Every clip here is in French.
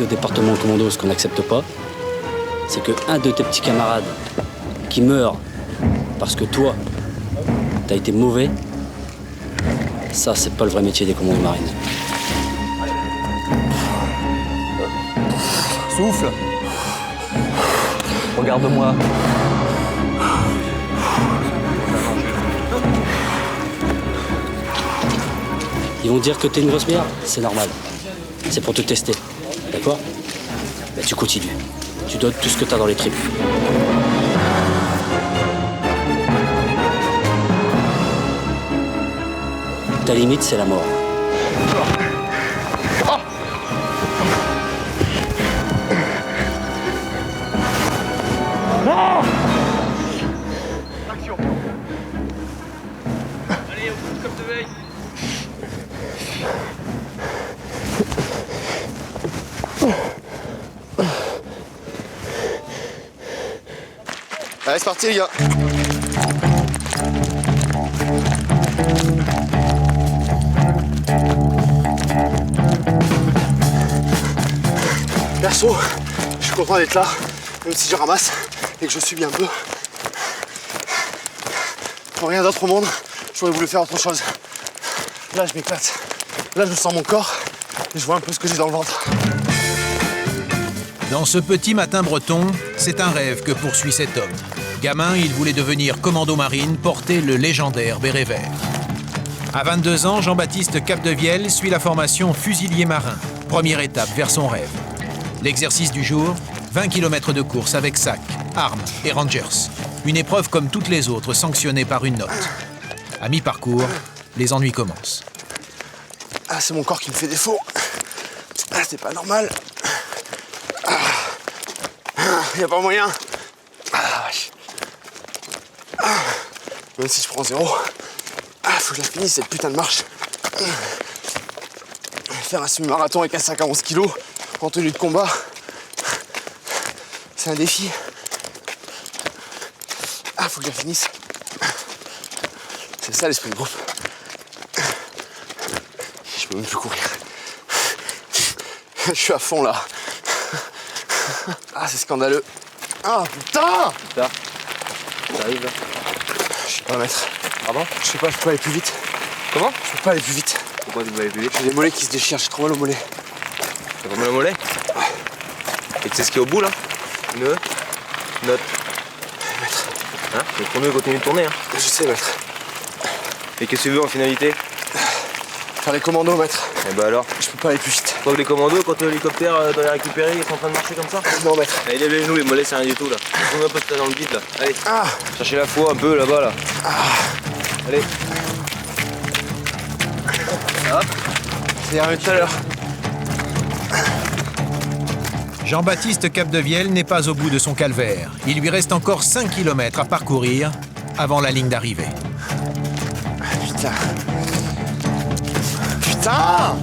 ici au département commando, ce qu'on n'accepte pas, c'est que un de tes petits camarades qui meurt parce que toi, t'as été mauvais, ça, c'est pas le vrai métier des commandos marines. Souffle. Regarde-moi. Ils vont dire que t'es une grosse merde, c'est normal. C'est pour te tester, d'accord? Bah, tu continues. Tu donnes tout ce que t'as dans les tripes. Ta limite, c'est la mort. Action. Allez, on pousse comme de veille. Allez, c'est parti les gars. Perso, je suis content d'être là, même si je ramasse et que je subis un peu. Pour rien d'autre au monde, j'aurais voulu faire autre chose. Là, je m'éclate. Là, je sens mon corps et je vois un peu ce que j'ai dans le ventre. Dans ce petit matin breton, c'est un rêve que poursuit cet homme. Gamin, il voulait devenir commando marine, porter le légendaire béret vert. À 22 ans, Jean-Baptiste Capdevielle suit la formation fusilier marin. Première étape vers son rêve. L'exercice du jour, 20 km de course avec sac, armes et rangers. Une épreuve comme toutes les autres, sanctionnée par une note. À mi-parcours, les ennuis commencent. Ah, c'est mon corps qui me fait défaut. Ah, c'est pas normal. Y a pas moyen. Même si je prends 0, faut que je la finisse cette putain de marche. Faire un semi-marathon avec un sac à 11 kg en tenue de combat, c'est un défi. Faut que je la finisse. C'est ça l'esprit de groupe. Je peux même plus courir. Je suis à fond là. C'est scandaleux. Putain! Là. T'arrives là. Je sais pas mettre. Ah bon? Je sais pas, je peux pas aller plus vite. Comment? Je peux pas aller plus vite. Pourquoi tu vas aller plus vite? J'ai des mollets qui se déchirent, j'ai trop mal aux mollets. T'as vraiment le mollet? Et tu sais ce qu'il y a au bout là? Nœud? Note. Maître. Hein? Le tourneur continue de tourner hein? Je sais, maître. Et qu'est-ce que tu veux en finalité? Faire les commandos, maître. Et bah alors? Je peux pas aller plus vite. Toi que les commandos, quand l'hélicoptère doit les récupérer, ils sont en train de marcher comme ça? Non, maître. Allez, lève les genoux, les mollets c'est rien du tout là. Tourne un peu dans le vide là. Allez. Ah! Cherchez la foi un peu là-bas là. Allez. Hop. C'est arrivé tout à l'heure. Jean-Baptiste Capdevielle n'est pas au bout de son calvaire. Il lui reste encore 5 km à parcourir avant la ligne d'arrivée. Putain. Putain!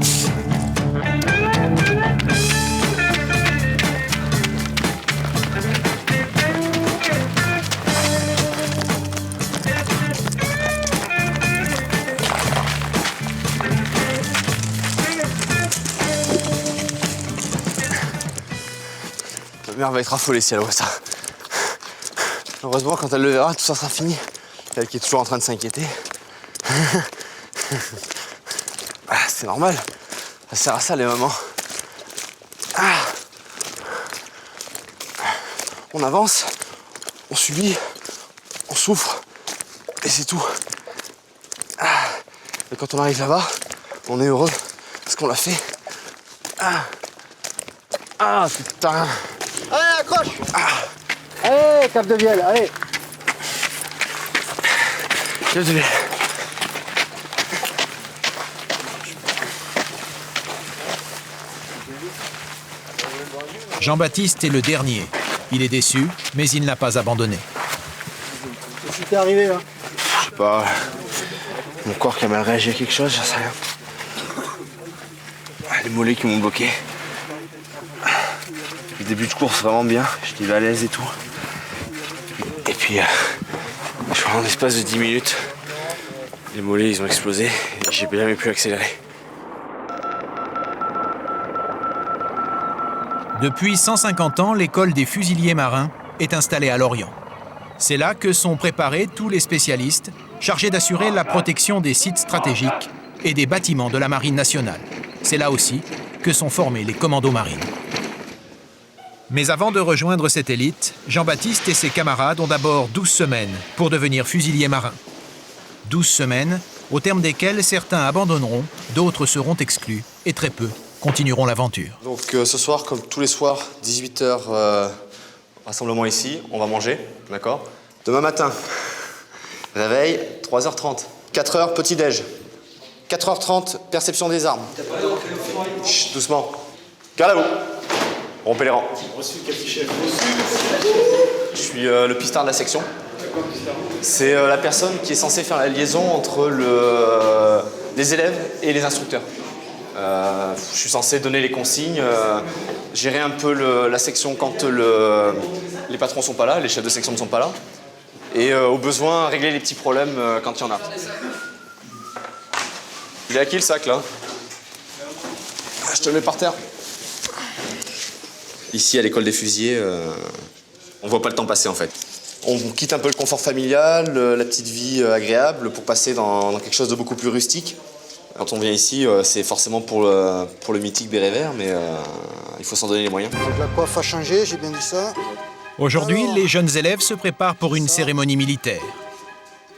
Ma mère va être affolée si elle voit ça. Heureusement, quand elle le verra, tout ça sera fini. Elle qui est toujours en train de s'inquiéter. C'est normal. Ça sert à ça, les mamans. On avance, on subit, on souffre, et c'est tout. Et quand on arrive là-bas, on est heureux parce qu'on l'a fait. Putain. Allez, accroche! Allez, Capdevielle, allez! Capdevielle. Jean-Baptiste est le dernier. Il est déçu, mais il n'a pas abandonné. Qu'est-ce qui t'est arrivé là? Je sais pas. Mon corps qui a mal réagi à quelque chose, j'en sais rien. Les mollets qui m'ont bloqué. Le début de course vraiment bien, j'étais à l'aise et tout. Et puis, je crois en l'espace de 10 minutes, les mollets ils ont explosé et j'ai jamais pu accélérer. Depuis 150 ans, l'école des fusiliers marins est installée à Lorient. C'est là que sont préparés tous les spécialistes chargés d'assurer la protection des sites stratégiques et des bâtiments de la Marine nationale. C'est là aussi que sont formés les commandos marines. Mais avant de rejoindre cette élite, Jean-Baptiste et ses camarades ont d'abord 12 semaines pour devenir fusiliers marins. 12 semaines au terme desquelles certains abandonneront, d'autres seront exclus et très peu continueront l'aventure. Donc ce soir, comme tous les soirs, 18h, rassemblement ici, on va manger, d'accord? Demain matin, réveil, 3h30. 4h, petit-déj. 4h30, perception des armes. Chut, doucement. Garde à vous. Rompez les rangs. Je suis le pistard de la section. C'est la personne qui est censée faire la liaison entre les élèves et les instructeurs. Je suis censé donner les consignes, gérer un peu la section quand les patrons ne sont pas là, les chefs de section ne sont pas là. Et au besoin, régler les petits problèmes quand il y en a. Il est à qui le sac là? Je te le mets par terre. Ici, à l'école des fusiliers, on voit pas le temps passer en fait. On quitte un peu le confort familial, la petite vie agréable pour passer dans quelque chose de beaucoup plus rustique. Quand on vient ici, c'est forcément pour le mythique béret vert, mais il faut s'en donner les moyens. Donc la coiffe a changé, j'ai bien dit ça. Aujourd'hui, les jeunes élèves se préparent pour une cérémonie militaire.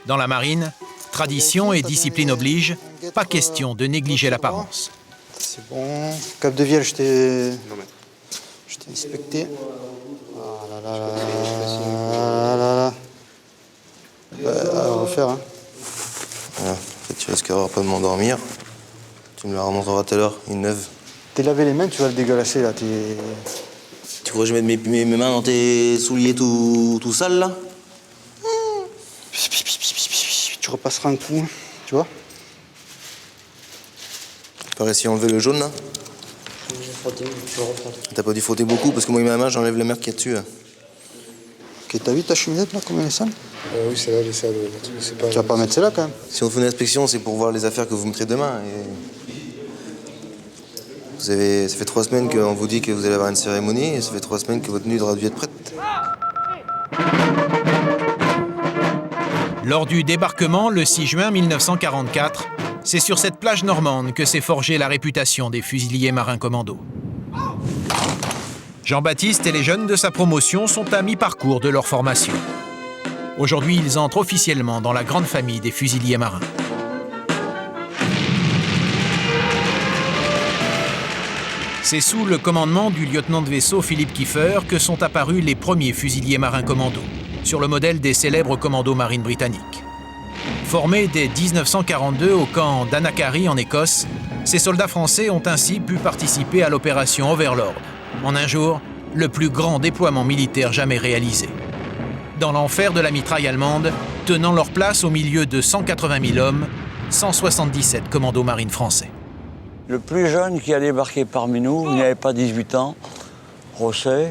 Dans la marine, tradition et discipline obligent, pas question de négliger l'apparence. C'est bon. Cap de Vielle, je t'ai inspecté. Ah là là là là là. À refaire, hein. Voilà. Tu risqueras pas de m'endormir. Tu me la remonteras tout à l'heure, une neuve. T'es lavé les mains, tu vas le dégueulasser là. Tu crois que je vais mettre mes mains dans tes souliers tout sales là? Tu repasseras un coup, tu vois. T'as réussi à enlever le jaune là? T'as pas dû frotter beaucoup parce que moi, ma main, j'enlève la merde qu'il y a dessus. Là. Ok, t'as vu ta cheminette là, comme elle est sale? Oui, c'est là, les salles. Tu vas pas mettre celle-là quand même? Si on fait une inspection, c'est pour voir les affaires que vous mettrez demain. Et... Ça fait 3 semaines qu'on vous dit que vous allez avoir une cérémonie, et ça fait 3 semaines que votre tenue devra dû être prête. Lors du débarquement, le 6 juin 1944, c'est sur cette plage normande que s'est forgée la réputation des fusiliers marins commandos. Jean-Baptiste et les jeunes de sa promotion sont à mi-parcours de leur formation. Aujourd'hui, ils entrent officiellement dans la grande famille des fusiliers marins. C'est sous le commandement du lieutenant de vaisseau Philippe Kiefer que sont apparus les premiers fusiliers marins commandos, sur le modèle des célèbres commandos marines britanniques. Formés dès 1942 au camp d'Anacary en Écosse, ces soldats français ont ainsi pu participer à l'opération Overlord. En un jour, le plus grand déploiement militaire jamais réalisé. Dans l'enfer de la mitraille allemande, tenant leur place au milieu de 180 000 hommes, 177 commandos marines français. Le plus jeune qui a débarqué parmi nous, il n'avait pas 18 ans, Rosset,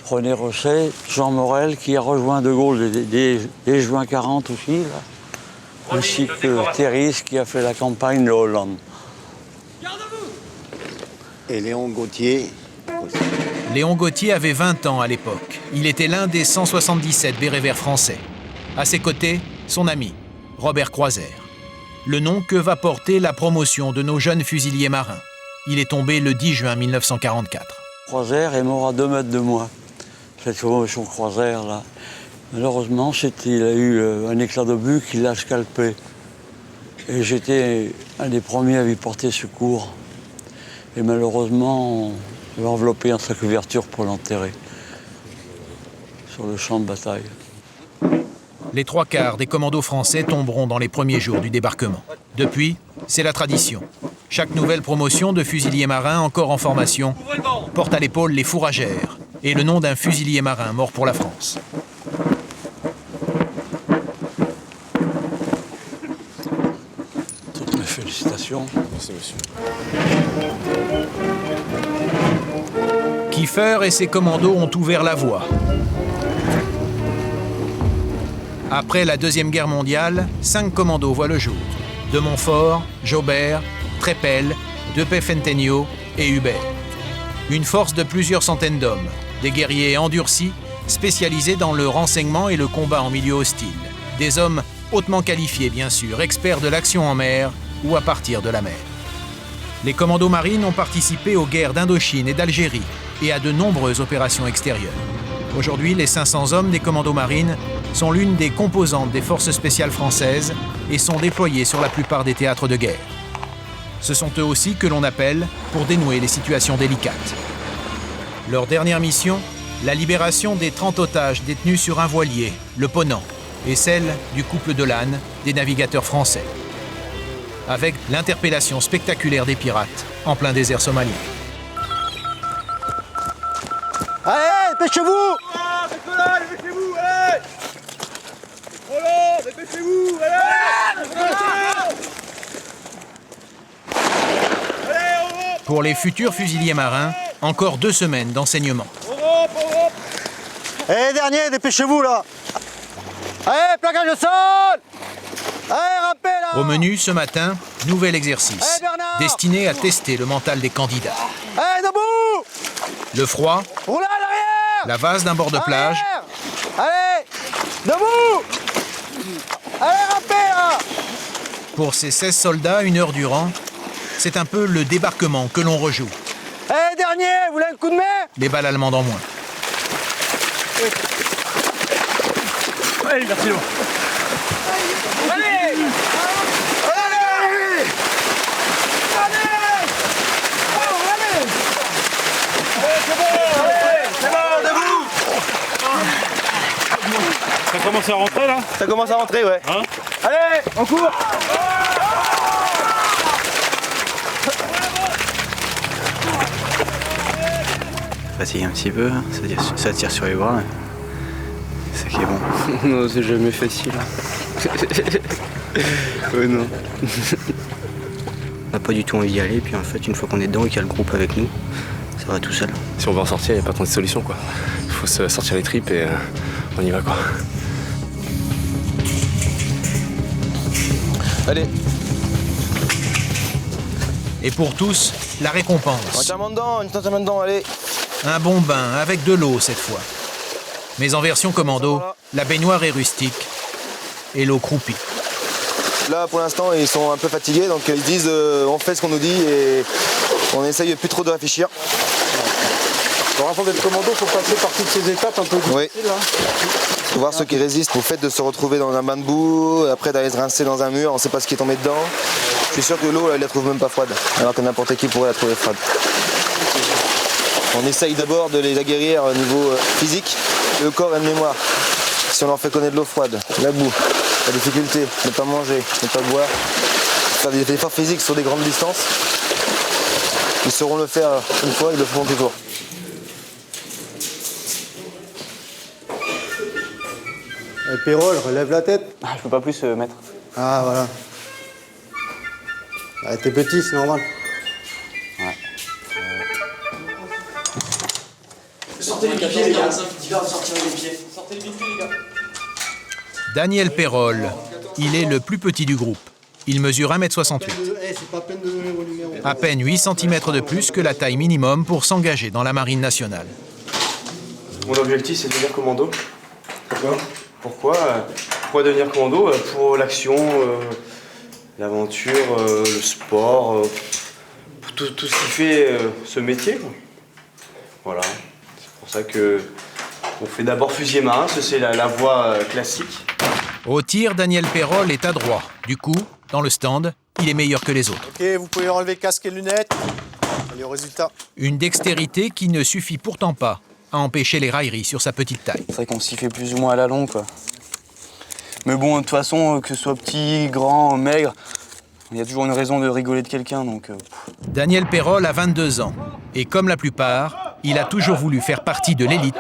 René Rosset, Jean Morel, qui a rejoint De Gaulle dès juin 40 aussi, là. Ainsi que Théris, qui a fait la campagne de Hollande. Et Léon Gauthier. Léon Gauthier avait 20 ans à l'époque. Il était l'un des 177 bérets verts français. À ses côtés, son ami, Robert Croiser. Le nom que va porter la promotion de nos jeunes fusiliers marins. Il est tombé le 10 juin 1944. Croiser est mort à 2 mètres de moi. Cette promotion Croiser, là. Malheureusement, il a eu un éclat d'obus qui l'a scalpé. Et j'étais un des premiers à lui porter secours. Et malheureusement, on l'a enveloppé dans sa couverture pour l'enterrer sur le champ de bataille. Les 3/4 des commandos français tomberont dans les premiers jours du débarquement. Depuis, c'est la tradition. Chaque nouvelle promotion de fusiliers marins encore en formation porte à l'épaule les fourragères et le nom d'un fusilier marin mort pour la France. Toutes mes félicitations. Merci, monsieur. Kiefer et ses commandos ont ouvert la voie. Après la Deuxième Guerre mondiale, 5 commandos voient le jour. De Montfort, Jaubert, Trépel, Depey-Fentegno et Hubert. Une force de plusieurs centaines d'hommes, des guerriers endurcis, spécialisés dans le renseignement et le combat en milieu hostile. Des hommes hautement qualifiés, bien sûr, experts de l'action en mer ou à partir de la mer. Les commandos marines ont participé aux guerres d'Indochine et d'Algérie et à de nombreuses opérations extérieures. Aujourd'hui, les 500 hommes des commandos marines sont l'une des composantes des forces spéciales françaises et sont déployés sur la plupart des théâtres de guerre. Ce sont eux aussi que l'on appelle pour dénouer les situations délicates. Leur dernière mission, la libération des 30 otages détenus sur un voilier, le Ponant, et celle du couple de l'âne, des navigateurs français. Avec l'interpellation spectaculaire des pirates en plein désert somalien. Allez, dépêchez-vous! Dépêchez-vous, allez! Trop long, dépêchez-vous, allez! Pour les futurs fusiliers marins, encore 2 semaines d'enseignement. Allez, dernier, dépêchez-vous là! Allez, plaquage au sol! Allez, rampez là! Au menu, ce matin, nouvel exercice, Allez, Bernard! destiné à tester le mental des candidats. Allez, debout! Le froid, Roulez à l'arrière! la vase d'un bord de plage, Allez! Debout! Allez, rampez là! pour ces 16 soldats, 1 heure durant, c'est un peu le débarquement que l'on rejoue. Allez, dernier, vous voulez un coup de main? Les balles allemandes en moins. Allez, merci, Allez! Ça commence à rentrer là? Ça commence à rentrer, ouais. Hein? Allez, on court! Fatigue un petit peu, ça tire sur les bras. C'est ça qui est bon. Non, c'est jamais facile. Ouais, non. On n'a pas du tout envie d'y aller, puis en fait, une fois qu'on est dedans et qu'il y a le groupe avec nous, ça va tout seul. Si on veut en sortir, il n'y a pas tant de solutions, quoi. Il faut se sortir les tripes et on y va, quoi. Allez. Et pour tous, la récompense. Entièrement dedans, allez. Un bon bain avec de l'eau cette fois. Mais en version commando, la baignoire est rustique et l'eau croupie. Là, pour l'instant, ils sont un peu fatigués, donc ils disent on fait ce qu'on nous dit et on essaye plus trop de réfléchir. Pour rapport d'être commando, il faut passer par toutes ces étapes un peu difficiles. Oui. Faut voir ceux qui résistent au fait de se retrouver dans un bain de boue, après d'aller se rincer dans un mur, on ne sait pas ce qui est tombé dedans. Je suis sûr que l'eau, elle la trouve même pas froide, alors que n'importe qui pourrait la trouver froide. On essaye d'abord de les aguerrir au niveau physique, le corps et la mémoire. Si on leur fait connaître l'eau froide, la boue, la difficulté, ne pas manger, ne pas boire, faire des efforts physiques sur des grandes distances, ils sauront le faire une fois, ils le feront toujours. Pérol, relève la tête. Ah, je peux pas plus mettre. Ah, voilà. Ah, t'es petit, c'est normal. Ouais. Sortez les pieds, les gars. Sortez les pieds. Sortez les pieds, les gars. Daniel Pérol, il est le plus petit du groupe. Il mesure 1,68 m. À peine 8 cm de plus que la taille minimum pour s'engager dans la marine nationale. Mon objectif, c'est de devenir commando. Pourquoi devenir commando? Pour l'action, l'aventure, le sport, pour tout ce qui fait ce métier, quoi. Voilà, c'est pour ça qu'on fait d'abord fusilier marin, c'est la voie classique. Au tir, Daniel Pérol est adroit. Du coup, dans le stand, il est meilleur que les autres. Ok, vous pouvez enlever casque et lunettes. Allez au résultat. Une dextérité qui ne suffit pourtant pas à empêcher les railleries sur sa petite taille. C'est vrai qu'on s'y fait plus ou moins à la longue, quoi. Mais bon, de toute façon, que ce soit petit, grand, maigre, il y a toujours une raison de rigoler de quelqu'un, donc... Daniel Pérol a 22 ans. Et comme la plupart, il a toujours voulu faire partie de l'élite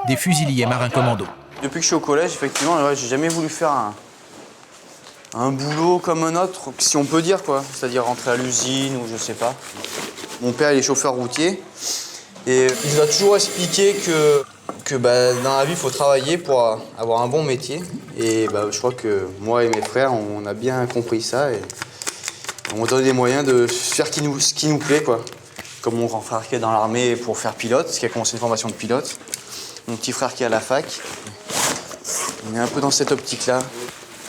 des fusiliers marins commando. Depuis que je suis au collège, effectivement, ouais, j'ai jamais voulu faire un boulot comme un autre, si on peut dire, quoi. C'est-à-dire rentrer à l'usine ou je sais pas. Mon père, il est chauffeur routier. Et il nous a toujours expliqué que dans la vie, il faut travailler pour avoir un bon métier. Et je crois que moi et mes frères, on a bien compris ça. Et on donne des moyens de faire ce qui nous plaît, quoi. comme mon grand frère qui est dans l'armée pour faire pilote, qui a commencé une formation de pilote. Mon petit frère qui est à la fac. On est un peu dans cette optique-là.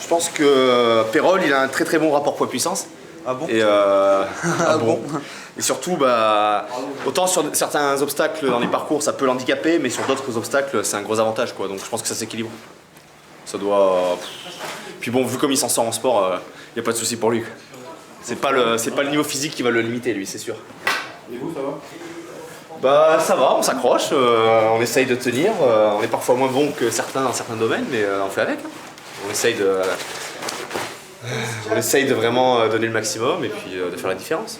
Je pense que Pérol, il a un très très bon rapport poids-puissance. Ah bon? Et Ah bon? Et surtout, autant sur certains obstacles dans les parcours, ça peut l'handicaper, mais sur d'autres obstacles, c'est un gros avantage, quoi. Donc je pense que ça s'équilibre. Ça doit... Puis bon, vu comme il s'en sort en sport, il n'y a pas de souci pour lui. C'est pas le niveau physique qui va le limiter, lui, c'est sûr. Et vous, ça va? Bah ça va, on s'accroche, on essaye de tenir. On est parfois moins bon que certains dans certains domaines, mais on fait avec. Hein. On essaye de vraiment donner le maximum et puis de faire la différence.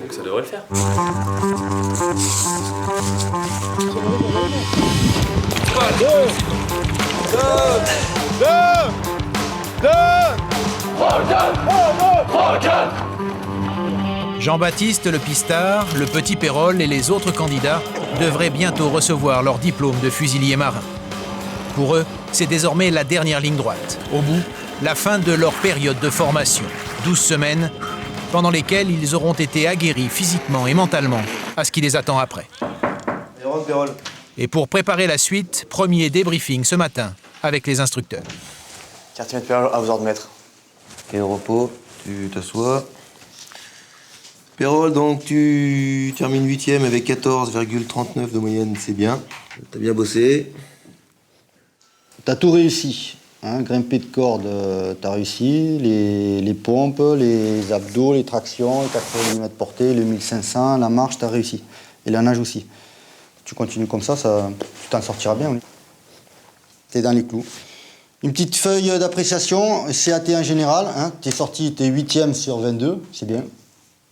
Donc ça devrait le faire. Jean-Baptiste le pistard, le petit Pérol et les autres candidats devraient bientôt recevoir leur diplôme de fusilier marin. Pour eux, c'est désormais la dernière ligne droite. Au bout, la fin de leur période de formation. 12 semaines, pendant lesquelles ils auront été aguerris physiquement et mentalement à ce qui les attend après. Et pour préparer la suite, premier débriefing ce matin avec les instructeurs. Quartier mètre Pérol, à vos ordres, maître. Ok, repos, tu t'assois. Pérol, donc tu termines 8e avec 14,39 de moyenne, c'est bien. T'as bien bossé. T'as tout réussi. Hein, grimper de corde, t'as réussi. Les pompes, les abdos, les tractions, les 80 mm portée, le 1500, la marche, t'as réussi. Et la nage aussi. Tu continues comme ça, tu t'en sortiras bien. Oui. T'es dans les clous. Une petite feuille d'appréciation, CAT en général. Hein, t'es sorti, t'es 8e sur 22, c'est bien.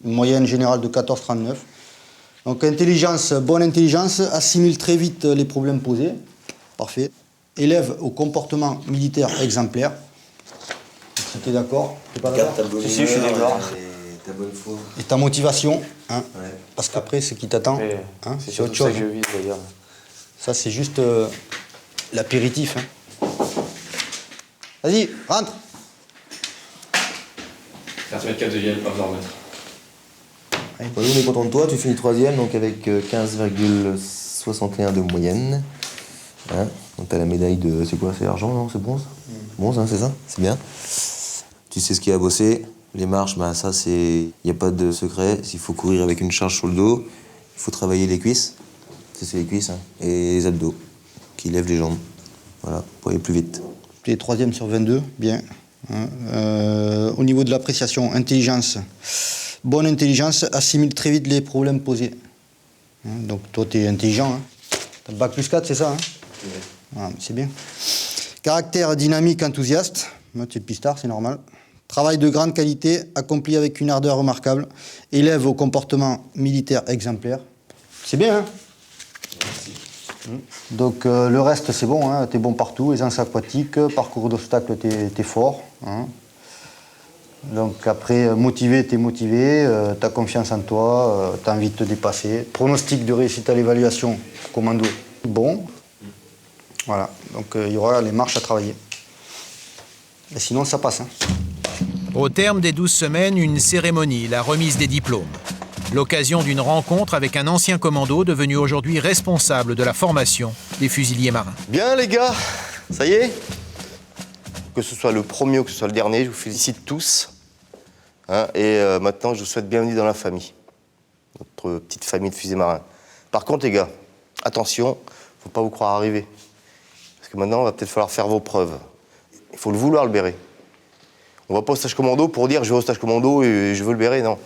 Une moyenne générale de 14,39. Donc intelligence, bonne intelligence, assimile très vite les problèmes posés. Parfait. Élève au comportement militaire exemplaire. Si t'es d'accord, t'es pas d'accord? Si, je suis d'accord. Ta bonne foi. Et ta motivation, hein, Ouais. parce qu'après, ce qui t'attend, hein, C'est c'est autre surtout chose. ça que je vise, d'ailleurs. Ça, c'est juste l'apéritif. Hein. Vas-y, rentre. Quartier mètre Cap de Vielle, pas besoin de mettre. Bon, nous, on est content de toi, tu finis 3e, donc avec 15,61 de moyenne. Hein, donc t'as la médaille de... C'est quoi? C'est argent, non? C'est bronze? Bronze, hein, c'est ça? C'est bien. Tu sais ce qu'il y a à bosser. Les marches, bah, ça, c'est... Il n'y a pas de secret. S'il faut courir avec une charge sur le dos, il faut travailler les cuisses. C'est les cuisses, hein, et les abdos, qui lèvent les jambes. Voilà, pour aller plus vite. Tu es 3e sur 22, bien. Hein. Au niveau de l'appréciation, intelligence. Bonne intelligence, assimile très vite les problèmes posés. Hein, donc toi, tu es intelligent. Hein. T'as le bac plus 4, c'est ça, hein? Ouais. Ah, c'est bien. Caractère dynamique, enthousiaste. Moi, tu es le pistard, c'est normal. Travail de grande qualité, accompli avec une ardeur remarquable. Élève au comportement militaire exemplaire. C'est bien, hein? Donc le reste, c'est bon, hein? Tu es bon partout. Aisance aquatique, parcours d'obstacles, tu es fort. Hein? Donc après, motivé, tu es motivé, tu as confiance en toi, tu as envie de te dépasser. Pronostic de réussite à l'évaluation, commando, bon. Voilà, donc il y aura les marches à travailler. Et sinon, ça passe. Hein. Au terme des 12 semaines, une cérémonie, la remise des diplômes. L'occasion d'une rencontre avec un ancien commando devenu aujourd'hui responsable de la formation des fusiliers marins. Bien les gars, ça y est. Que ce soit le premier ou que ce soit le dernier, je vous félicite tous. Hein, et maintenant, je vous souhaite bienvenue dans la famille. Notre petite famille de fusiliers marins. Par contre les gars, attention, faut pas vous croire arriver. Parce que maintenant, il va peut-être falloir faire vos preuves. Il faut le vouloir, le béret. On va pas au stage commando pour dire je vais au stage commando et je veux le béret, non.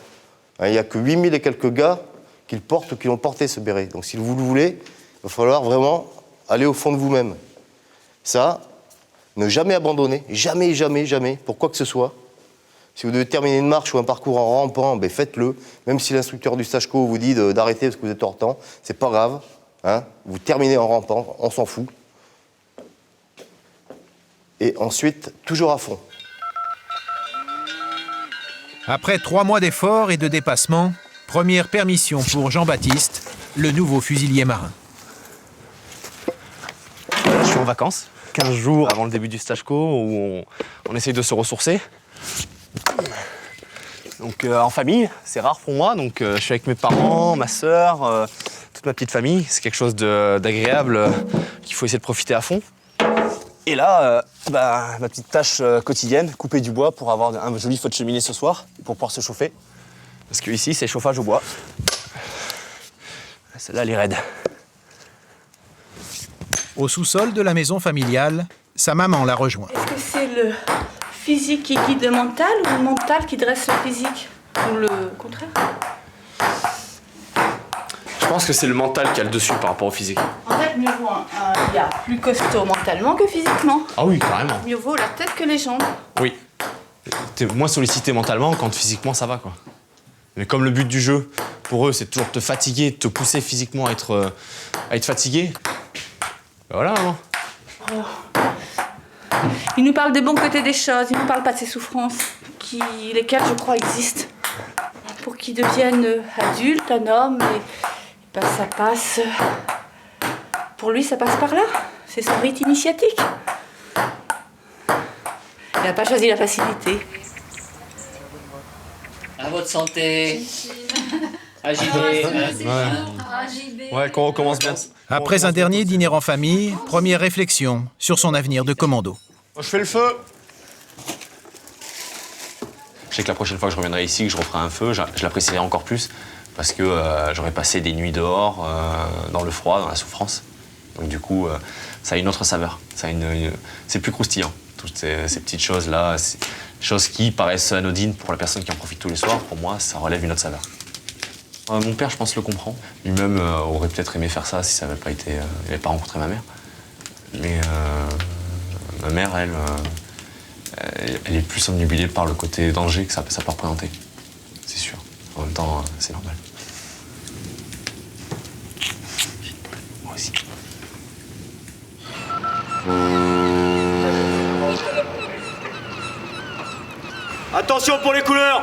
Il n'y a que 8000 et quelques gars qui le portent ou qui l'ont porté, ce béret. Donc si vous le voulez, il va falloir vraiment aller au fond de vous-même. Ça, ne jamais abandonner, jamais, jamais, jamais, pour quoi que ce soit. Si vous devez terminer une marche ou un parcours en rampant, ben faites-le. Même si l'instructeur du stage co vous dit d'arrêter parce que vous êtes hors temps, c'est pas grave. Hein. Vous terminez en rampant, on s'en fout. Et ensuite, toujours à fond. Après 3 mois d'efforts et de dépassement, première permission pour Jean-Baptiste, le nouveau fusilier marin. Je suis en vacances, 15 jours avant le début du stage co, où on essaye de se ressourcer. Donc en famille, c'est rare pour moi, donc je suis avec mes parents, ma sœur, toute ma petite famille. C'est quelque chose d'agréable qu'il faut essayer de profiter à fond. Et là, ma petite tâche quotidienne, couper du bois pour avoir un joli feu de cheminée ce soir, pour pouvoir se chauffer. Parce que ici, c'est chauffage au bois. Celle-là, elle est raide. Au sous-sol de la maison familiale, sa maman la rejoint. Est-ce que c'est le physique qui guide le mental ou le mental qui dresse le physique? Ou le contraire? Je pense que c'est le mental qui a le dessus par rapport au physique. En fait, mieux vaut un gars plus costaud mentalement que physiquement. Ah oui, carrément. Mieux vaut la tête que les jambes. Oui. T'es moins sollicité mentalement quand physiquement ça va, quoi. Mais comme le but du jeu, pour eux, c'est toujours de te fatiguer, de te pousser physiquement à être fatigué. Ben voilà, hein. Il nous parle des bons côtés des choses, il ne nous parle pas de ses souffrances, lesquelles, je crois, existent. Pour qu'il devienne adulte, un homme, et ben, ça passe... Pour lui, ça passe par là. C'est son rite initiatique. Il n'a pas choisi la facilité. À votre santé. AJB. Ouais, qu'on recommence bien. Après un dernier dîner en famille, première réflexion sur son avenir de commando. Moi, je fais le feu. Je sais que la prochaine fois que je reviendrai ici, que je referai un feu, je l'apprécierai encore plus parce que j'aurais passé des nuits dehors, dans le froid, dans la souffrance. Donc du coup, ça a une autre saveur. C'est plus croustillant. Toutes ces petites choses-là, choses qui paraissent anodines pour la personne qui en profite tous les soirs, pour moi, ça relève une autre saveur. Mon père, je pense, le comprend. Lui-même aurait peut-être aimé faire ça si ça n'avait pas été... il n'avait pas rencontré ma mère. Mais ma mère, elle est plus omnubilée par le côté danger que ça peut représenter. C'est sûr. En même temps, c'est normal. Moi aussi. Attention pour les couleurs.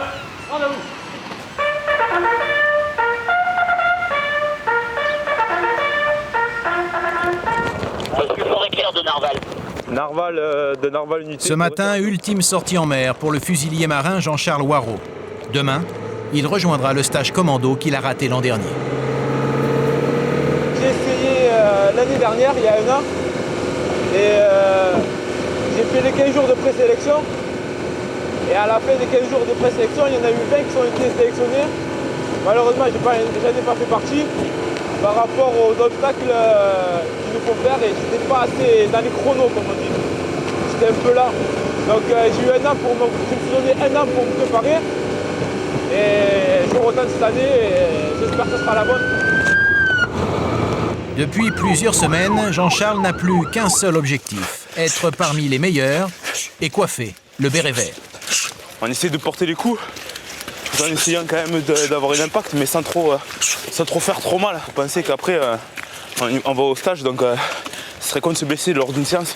De Narval Unité. Ce matin, ultime sortie en mer pour le fusilier marin Jean-Charles Waro. Demain, il rejoindra le stage commando qu'il a raté l'an dernier. J'ai essayé l'année dernière, il y a un an, et j'ai fait les 15 jours de présélection. Et à la fin des 15 jours de présélection, il y en a eu 20 qui ont été sélectionnés. Malheureusement, j'en ai pas fait partie par rapport aux obstacles qu'il nous faut faire, et j'étais pas assez dans les chronos, comme on dit. J'étais un peu là. Donc j'ai eu je me suis donné un an pour me préparer. Et je me retente cette année et j'espère que ce sera la bonne. Depuis plusieurs semaines, Jean-Charles n'a plus qu'un seul objectif, être parmi les meilleurs et coiffer le béret vert. On essaie de porter les coups, tout en essayant quand même d'avoir un impact, mais sans trop faire trop mal. Pensez qu'après, on va au stage, donc ce serait con de se blesser lors d'une séance.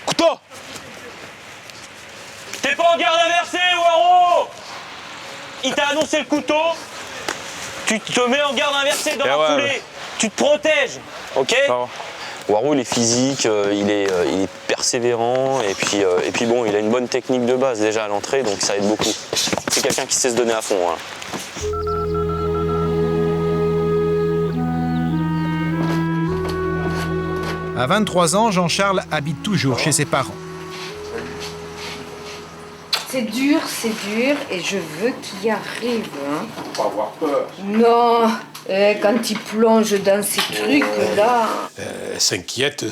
Couteau! T'es pas en garde inversée, Waro! Il t'a annoncé le couteau, tu te mets en garde inversée dans la foulée. Ouais. Tu te protèges, ok? Waro, il est physique, il est persévérant, et puis bon, il a une bonne technique de base déjà à l'entrée, donc ça aide beaucoup. C'est quelqu'un qui sait se donner à fond. Hein. À 23 ans, Jean-Charles habite toujours chez ses parents. C'est dur, et je veux qu'il y arrive. Hein. Faut pas avoir peur. Non, quand il plonge dans ces trucs-là... Elle s'inquiète,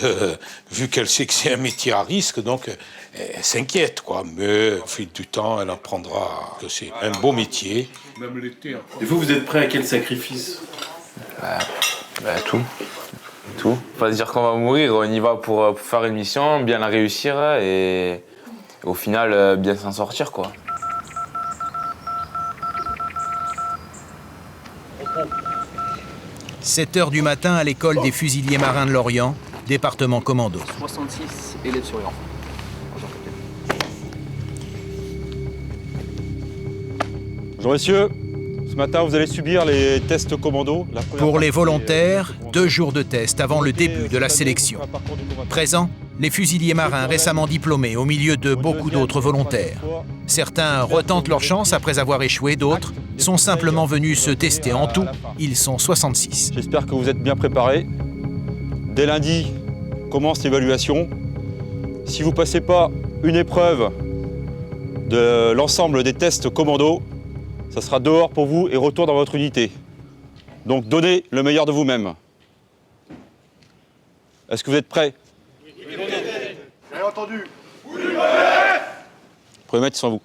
vu qu'elle sait que c'est un métier à risque, donc elle s'inquiète, quoi. Mais au fil du temps, elle apprendra que c'est un beau métier. Même l'été. Et vous êtes prêt à quel sacrifice? Tout. Tout. Pas se dire qu'on va mourir, on y va pour faire une mission, bien la réussir et au final bien s'en sortir, quoi. « 7 h du matin à l'école des fusiliers marins de Lorient, département commando. 66 élèves surveillants. Bonjour messieurs, ce matin vous allez subir les tests commando. Pour les volontaires, 2 jours de test avant le début de la sélection. Présent, les fusiliers marins récemment diplômés au milieu de beaucoup d'autres volontaires. Certains retentent leur chance après avoir échoué, d'autres sont simplement venus se tester. En tout, ils sont 66. J'espère que vous êtes bien préparés. Dès lundi, commence l'évaluation. Si vous ne passez pas une épreuve de l'ensemble des tests commando, ça sera dehors pour vous et retour dans votre unité. Donc donnez le meilleur de vous-même. Est-ce que vous êtes prêts? J'ai entendu. Premier mètre, ils sont à vous.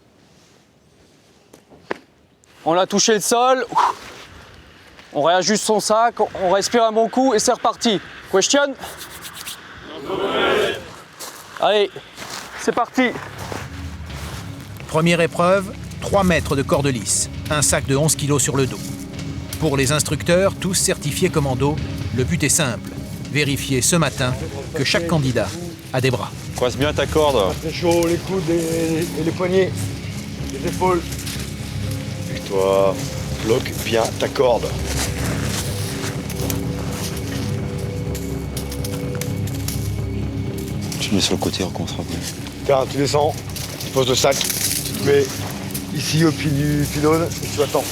On a touché le sol, on réajuste son sac, on respire un bon coup et c'est reparti. Question? Allez, c'est parti. Première épreuve, 3 mètres de corde lisse, un sac de 11 kg sur le dos. Pour les instructeurs, tous certifiés commando, le but est simple. Vérifier ce matin que chaque candidat a des bras. Croise bien ta corde. C'est chaud, les coudes et les poignets, les épaules. Et toi, bloque bien ta corde. Tu mets sur le côté, on recommencera après. Tiens, tu descends, tu poses le sac, tu te mets ici au pied du pylône et tu attends.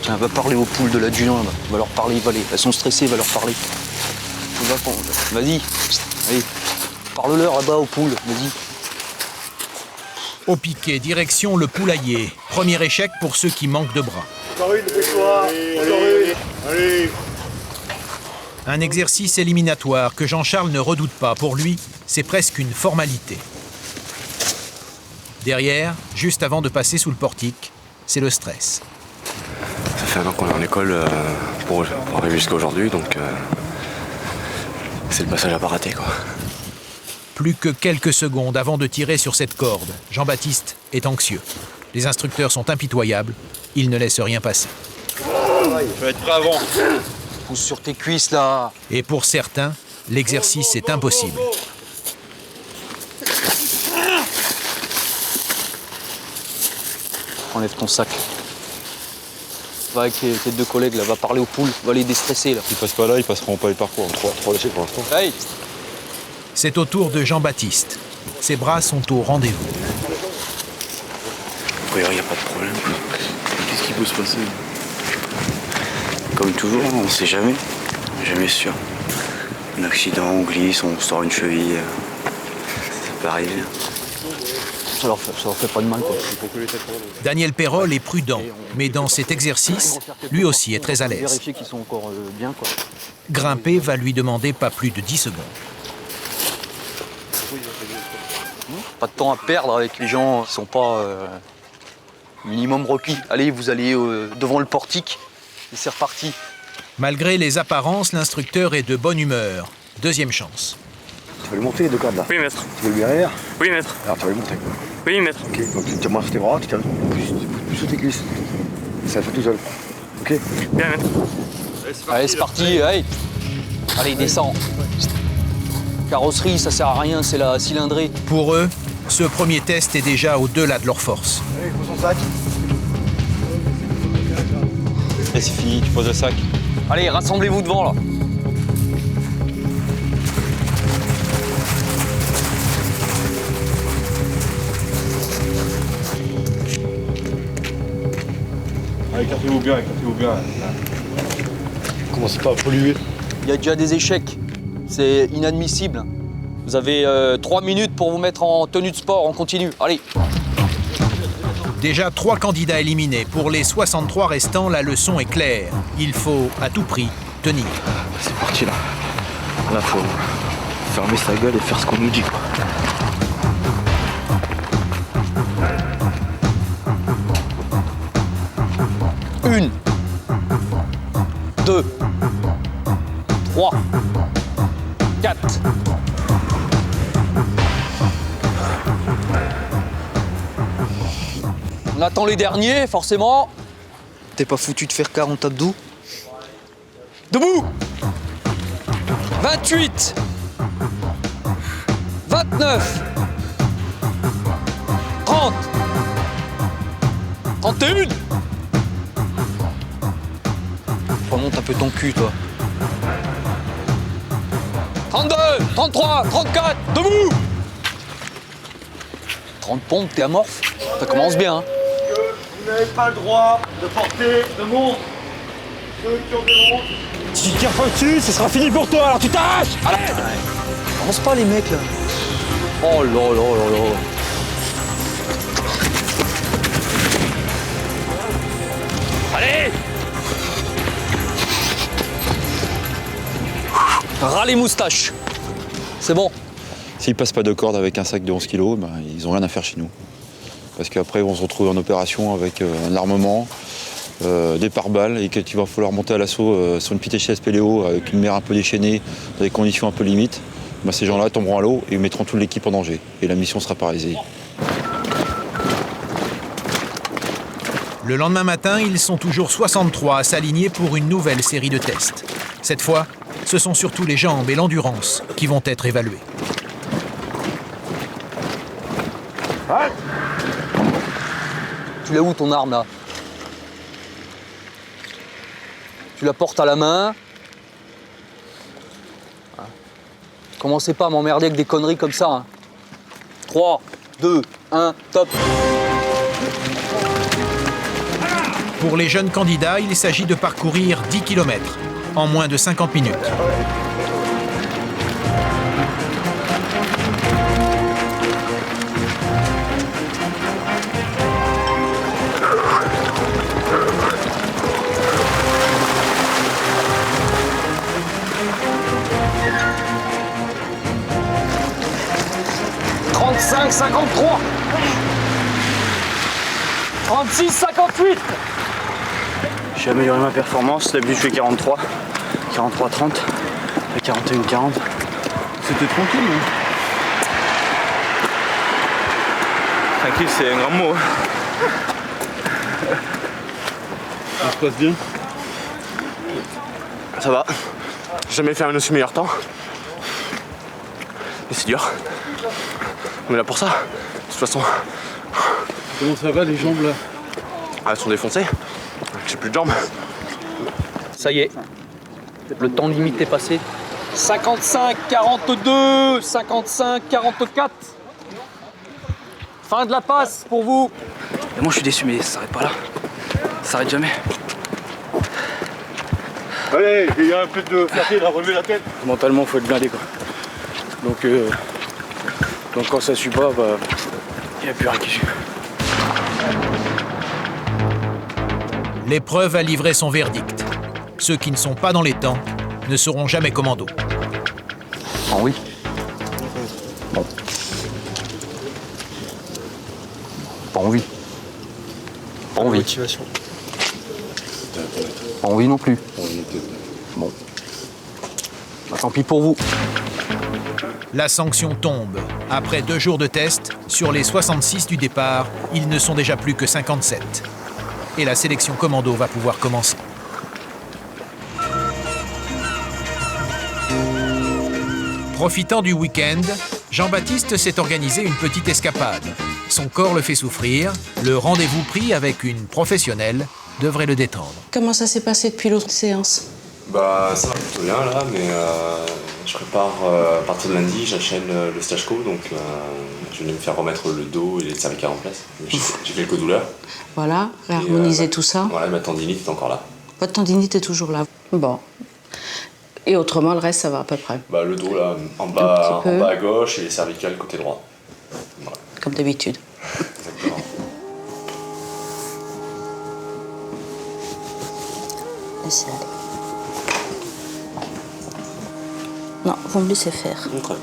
Tiens, va parler aux poules de l'adjudant là-bas. Va leur parler, elles sont stressées, va leur parler. Vas-y, allez, parle-leur là-bas aux poules, vas-y. Au piquet, direction le poulailler. Premier échec pour ceux qui manquent de bras. Encore une, dépêche-toi. Allez. Un exercice éliminatoire que Jean-Charles ne redoute pas. Pour lui, c'est presque une formalité. Derrière, juste avant de passer sous le portique, c'est le stress. Ça fait un an qu'on est en école pour arriver jusqu'à aujourd'hui, donc c'est le passage à pas rater, quoi. Plus que quelques secondes avant de tirer sur cette corde, Jean-Baptiste est anxieux. Les instructeurs sont impitoyables, ils ne laissent rien passer. Je vais être prêt avant. Pousse sur tes cuisses là. Et pour certains, l'exercice est impossible. Enlève ton sac. Va avec tes deux collègues là, va parler aux poules, va les déstresser là. Ils passent pas là, ils passeront pas le parcours. 3 laissés pour l'instant. Hey. C'est au tour de Jean-Baptiste. Ses bras sont au rendez-vous. Il n'y a pas de problème. Qu'est-ce qui peut se passer? Comme toujours, on ne sait jamais. Jamais sûr. Un accident, on glisse, on sort une cheville. Ça peut arriver. Ça leur fait pas de mal, quoi. Daniel Perrol est prudent, mais dans cet exercice, lui aussi est très à l'aise. Vérifier qu'ils sont encore bien, quoi. Grimper va lui demander pas plus de 10 secondes. Pas de temps à perdre avec les gens qui sont pas minimum requis. Allez, vous allez devant le portique et c'est reparti. Malgré les apparences, l'instructeur est de bonne humeur. Deuxième chance. Tu vas le monter les deux cordes là? Oui, maître. Tu veux le derrière? Oui, maître. Alors tu vas le monter. Oui, maître. Ok, donc tu te masses tes bras, tu plus sous tes cuisses. Ça fait tout seul. Ok? Bien, maître. Allez, c'est parti, allez. Allez, descends. Carrosserie, ça sert à rien, c'est la cylindrée. Pour eux, ce premier test est déjà au-delà de leur force. Allez, pose son sac. Et c'est fini, tu poses le sac. Allez, rassemblez-vous devant là. Allez, écartez-vous bien, Commencez pas à polluer. Il y a déjà des échecs. C'est inadmissible. Vous avez 3 minutes pour vous mettre en tenue de sport. On continue. Allez. Déjà 3 candidats éliminés. Pour les 63 restants, la leçon est claire. Il faut à tout prix tenir. C'est parti là. Là, faut fermer sa gueule et faire ce qu'on nous dit, quoi. Une, 2, 3, 4. On attend les derniers, forcément. T'es pas foutu de faire 40 abdos? Debout! 28, 29, 30, 31. Remonte un peu ton cul, toi. 32, 33, 34, debout. 30 pompes, t'es amorphe. Ça commence bien. Hein. Vous n'avez pas le droit de porter de montre. Ceux qui ont des montres. Si tu tires pas dessus, ce sera fini pour toi, alors tu t'arraches. Allez! Avance pas les mecs là. Oh là là là là. Allez! Ras les moustaches. C'est bon. S'ils passent pas de corde avec un sac de 11 kg, ben, ils ont rien à faire chez nous. Parce qu'après, ils vont se retrouver en opération avec un armement, des pare-balles, et qu'il va falloir monter à l'assaut sur une petite échelle Spéléo avec une mer un peu déchaînée, dans des conditions un peu limites. Ben, ces gens-là tomberont à l'eau et mettront toute l'équipe en danger. Et la mission sera paralysée. Le lendemain matin, ils sont toujours 63 à s'aligner pour une nouvelle série de tests. Cette fois, ce sont surtout les jambes et l'endurance qui vont être évaluées. Tu l'as où ton arme là? Tu la portes à la main. Commencez pas à m'emmerder avec des conneries comme ça. Hein. 3, 2, 1, top. Pour les jeunes candidats, il s'agit de parcourir 10 km en moins de 50 minutes. « 35, 53. 36, 58. J'ai amélioré ma performance, d'habitude je fais 43, 43, 30, 41, 40. C'était tranquille, hein. Tranquille, c'est un grand mot. Ça se passe bien? Ça va. J'ai jamais fait un aussi meilleur temps. Mais c'est dur. On est là pour ça, de toute façon. Comment ça va les jambes là? Ah, elles sont défoncées. J'ai plus de jambes. Ça y est, le temps limite est passé. 55, 42, 55, 44. Fin de la passe pour vous. Et moi je suis déçu, mais ça s'arrête pas là. Ça s'arrête jamais. Allez, il y a un peu de fierté de relever la tête. Mentalement, faut être blindé quoi. Donc quand ça suit pas, bah, il n'y a plus rien qui suit. L'épreuve a livré son verdict. Ceux qui ne sont pas dans les temps ne seront jamais commando. Ah oui. Bon. Pas envie. Pas envie. Motivation. Pas envie non plus. Bon. Bah, tant pis pour vous. La sanction tombe. Après 2 jours de test, sur les 66 du départ, ils ne sont déjà plus que 57. Et la sélection commando va pouvoir commencer. Profitant du week-end, Jean-Baptiste s'est organisé une petite escapade. Son corps le fait souffrir, le rendez-vous pris avec une professionnelle devrait le détendre. Comment ça s'est passé depuis l'autre séance? Bah ça va plutôt bien là, mais je prépare à partir de lundi, j'enchaîne le stage co, donc je vais me faire remettre le dos et les cervicales en place. J'ai fait quelques douleurs. Voilà, réharmoniser tout ça. Voilà, ma tendinite est encore là. Votre tendinite est toujours là. Bon. Et autrement, le reste, ça va à peu près. Bah le dos là, en bas à gauche et les cervicales côté droit. Voilà. Comme d'habitude. Exactement. Laissez aller. Non, vous me laissez faire. Okay.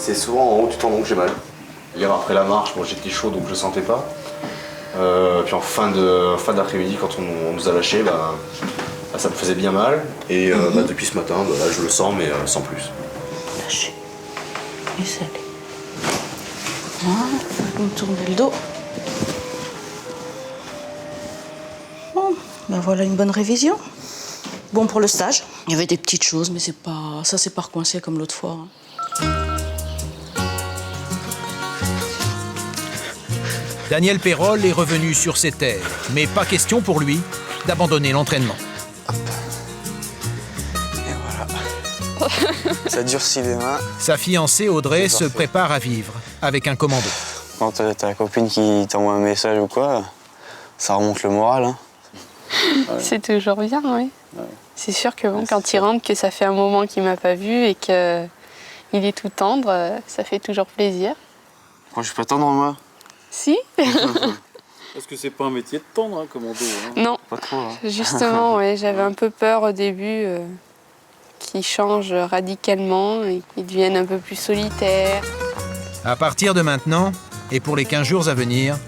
C'est souvent en haut du tendon que j'ai mal. Hier après la marche, bon, j'étais chaud donc je le sentais pas. Puis en fin d'après-midi quand on nous a lâchés, bah, ça me faisait bien mal. Et bah, depuis ce matin, bah, là je le sens mais sans plus. Lâchez. Laissez aller. Voilà, vous me tournez le dos. Bon, ben voilà une bonne révision. Bon pour le stage. Il y avait des petites choses, mais c'est pas recoincé comme l'autre fois. Daniel Pérol est revenu sur ses terres, mais pas question pour lui d'abandonner l'entraînement. Ça durcit les mains. Sa fiancée Audrey se prépare à vivre avec un commando. Quand t'as ta copine qui t'envoie un message ou quoi, ça remonte le moral. Hein. C'est toujours bien, oui. C'est sûr que bon, quand il rentre, que ça fait un moment qu'il m'a pas vu et qu'il est tout tendre, ça fait toujours plaisir. Moi, je suis pas tendre, moi. Si. Parce que c'est pas un métier de tendre, hein, commando. Hein. Non. Pas trop, hein. Justement, ouais, j'avais un peu peur au début qu'il change radicalement et qu'il devienne un peu plus solitaire. À partir de maintenant, et pour les 15 jours à venir,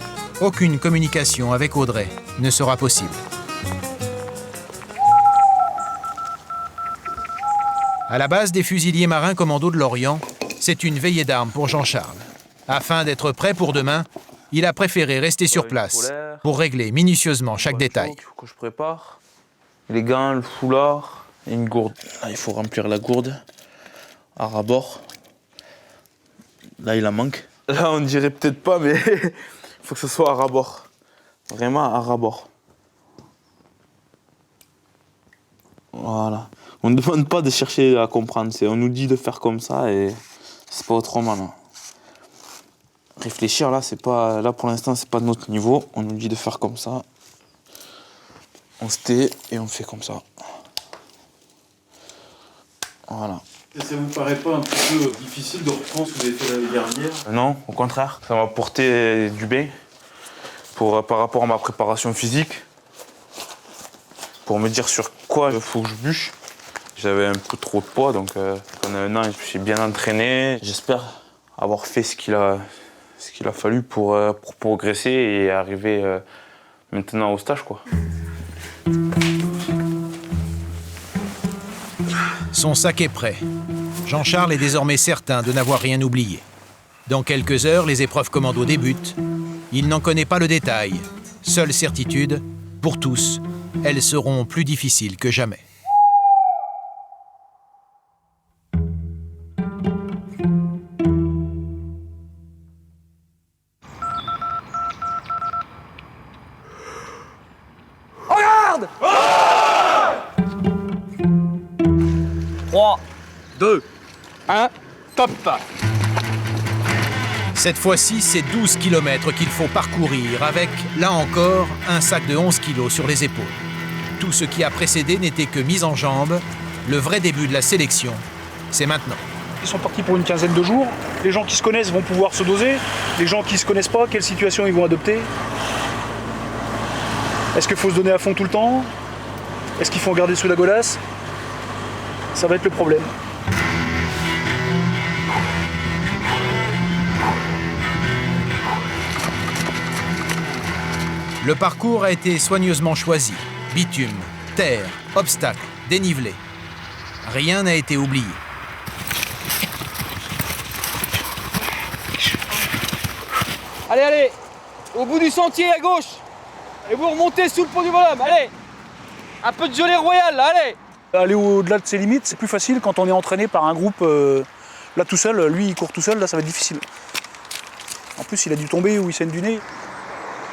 aucune communication avec Audrey ne sera possible. À la base des fusiliers marins commando de Lorient, c'est une veillée d'armes pour Jean-Charles. Afin d'être prêt pour demain, il a préféré rester sur place pour régler minutieusement chaque détail. Il faut que je prépare. Les gants, le foulard et une gourde. Ah, il faut remplir la gourde à ras-bord. Là, il en manque. Là, on dirait peut-être pas, mais il faut que ce soit à ras-bord. Vraiment à ras-bord. Voilà. On ne demande pas de chercher à comprendre. On nous dit de faire comme ça et c'est pas autrement. Là. Réfléchir, là, c'est pas, là, pour l'instant, c'est pas de notre niveau. On nous dit de faire comme ça. On se tait et on fait comme ça. Voilà. Et ça vous paraît pas un petit peu difficile de reprendre ce que vous avez fait l'année dernière? Non, au contraire. Ça m'a apporté du bien par rapport à ma préparation physique. Pour me dire sur quoi il faut que je bûche. J'avais un peu trop de poids, donc pendant un an, je me suis bien entraîné. J'espère avoir fait ce qu'il a fallu pour progresser et arriver maintenant au stage, quoi. Son sac est prêt. Jean-Charles est désormais certain de n'avoir rien oublié. Dans quelques heures, les épreuves commando débutent. Il n'en connaît pas le détail. Seule certitude, pour tous, elles seront plus difficiles que jamais. Regarde 3, 2, 1, top. Cette fois-ci, c'est 12 km qu'il faut parcourir avec, là encore, un sac de 11 kg sur les épaules. Tout ce qui a précédé n'était que mise en jambe. Le vrai début de la sélection, c'est maintenant. Ils sont partis pour une quinzaine de jours. Les gens qui se connaissent vont pouvoir se doser. Les gens qui ne se connaissent pas, quelle situation ils vont adopter? Est-ce qu'il faut se donner à fond tout le temps? Est-ce qu'il faut en garder sous la godasse? Ça va être le problème. Le parcours a été soigneusement choisi. Bitume, terre, obstacles, dénivelé. Rien n'a été oublié. Allez, allez, au bout du sentier à gauche. Et vous remontez sous le pont du bonhomme, allez. Un peu de gelée royale, là, allez. Aller au-delà de ses limites, c'est plus facile quand on est entraîné par un groupe. Là tout seul, lui il court tout seul, là ça va être difficile. En plus il a dû tomber ou il saigne du nez.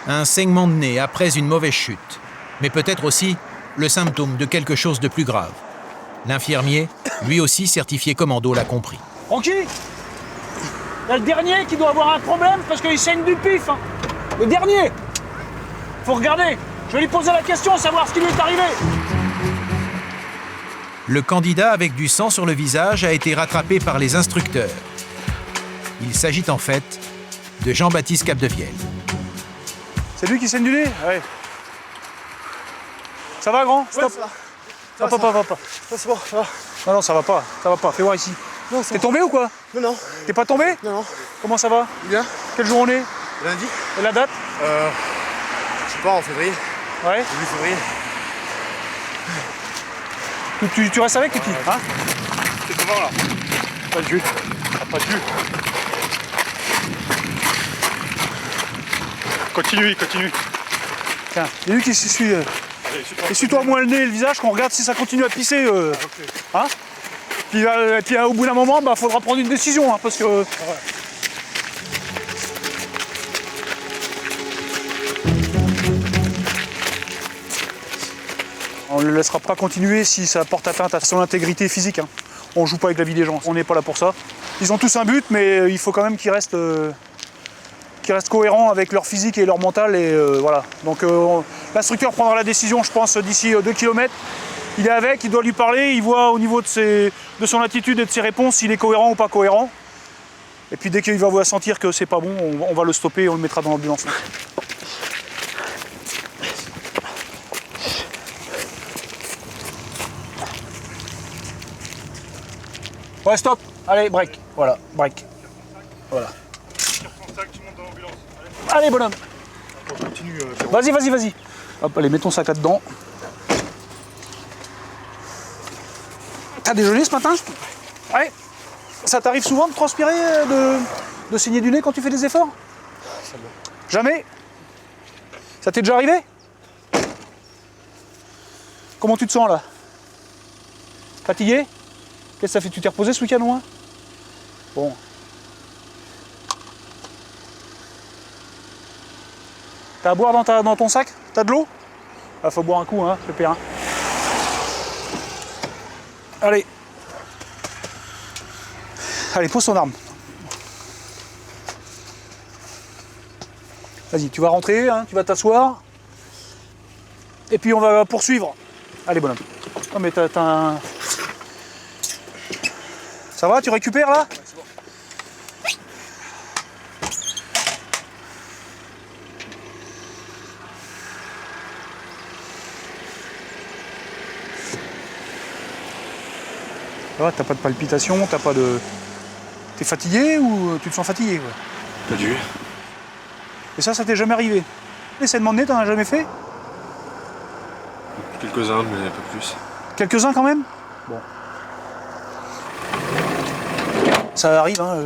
Un saignement de nez après une mauvaise chute. Mais peut-être aussi le symptôme de quelque chose de plus grave. L'infirmier, lui aussi certifié commando, l'a compris. Francky, il y a le dernier qui doit avoir un problème parce qu'il saigne du pif. Hein. Le dernier. Faut regarder. Je vais lui poser la question, savoir ce qui lui est arrivé. Le candidat avec du sang sur le visage a été rattrapé par les instructeurs. Il s'agit en fait de Jean-Baptiste Capdevielle. C'est lui qui saigne du nez? Ouais. Ça va, grand? Stop. Ouais, ça va. Va pas. C'est bon, ça va. Non, ça va pas. Fais voir ici. T'es tombé ou quoi? Non. T'es pas tombé? Non. Comment ça va? Bien. Quelle journée? Lundi. Et la date? Je sais pas, en février. Ouais. Début février. Tu restes avec, Kiki, hein? C'est comment là? Pas de jus. Pas de jus. Continue. Tiens, il y a lui qui s'essuie. Essuie-toi moins le nez et le visage, qu'on regarde si ça continue à pisser. Hein? Puis au bout d'un moment, faudra prendre une décision, hein, parce que. On ne le laissera pas continuer si ça porte atteinte à son intégrité physique. Hein. On ne joue pas avec la vie des gens, on n'est pas là pour ça. Ils ont tous un but, mais il faut quand même qu'ils restent cohérents avec leur physique et leur mental. Et voilà. Donc l'instructeur prendra la décision, je pense, d'ici 2 km. Il est avec, il doit lui parler, il voit au niveau de son attitude et de ses réponses s'il est cohérent ou pas cohérent. Et puis dès qu'il va sentir que c'est pas bon, on va le stopper et on le mettra dans l'ambulance. Ouais, stop. Allez, break. Voilà, break. Voilà. Allez, bonhomme. Vas-y, vas-y, vas-y. Hop, allez, mets ton sac là-dedans. T'as déjeuné ce matin? Ouais. Ça t'arrive souvent de transpirer, de saigner du nez quand tu fais des efforts? Jamais? Ça t'est déjà arrivé? Comment tu te sens là? Fatigué? Qu'est-ce que ça fait? Tu t'es reposé ce week-end au moins? Bon. T'as à boire dans ton sac? T'as de l'eau? Ah, faut boire un coup, hein, le père. Allez. Allez, pose ton arme. Vas-y, tu vas rentrer, hein, tu vas t'asseoir. Et puis on va poursuivre. Allez, bonhomme. Oh, mais t'as un... Ça va, tu récupères là? Ouais, c'est bon. Ça va, t'as pas de palpitations, t'as pas de... T'es fatigué ou tu te sens fatigué? Ouais. Pas du. Et ça t'est jamais arrivé? Les saignements de nez, t'en as jamais fait? Quelques-uns, mais pas plus. Quelques-uns quand même? Bon. Ça arrive, hein,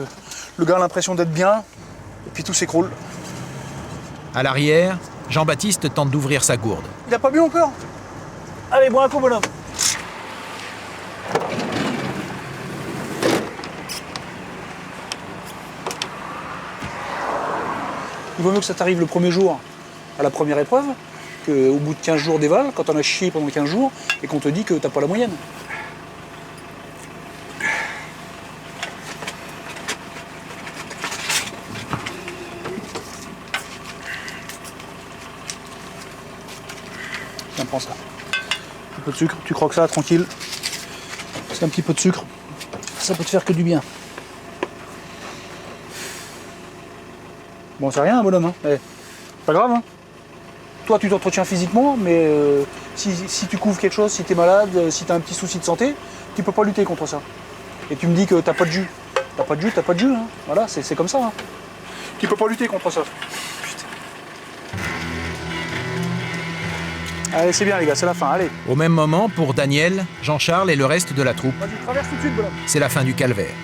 le gars a l'impression d'être bien, et puis tout s'écroule. À l'arrière, Jean-Baptiste tente d'ouvrir sa gourde. Il a pas bu encore? Allez, bois un coup, bonhomme. Il vaut mieux que ça t'arrive le premier jour à la première épreuve, qu'au bout de 15 jours d'éval, quand on a chié pendant 15 jours, et qu'on te dit que t'as pas la moyenne. Tiens, prends ça. Un petit peu de sucre, tu croques ça tranquille. C'est un petit peu de sucre. Ça peut te faire que du bien. Bon, c'est rien, bonhomme, hein. Eh, pas grave, hein. Toi, tu t'entretiens physiquement, mais si tu couvres quelque chose, si t'es malade, si t'as un petit souci de santé, tu peux pas lutter contre ça. Et tu me dis que t'as pas de jus. T'as pas de jus, t'as pas de jus, hein. Voilà, c'est comme ça, hein. Tu peux pas lutter contre ça. Putain. Allez, c'est bien, les gars, c'est la fin, allez. Au même moment, pour Daniel, Jean-Charles et le reste de la troupe, Vas-y, traverse tout de suite, bonhomme. c'est la fin du calvaire.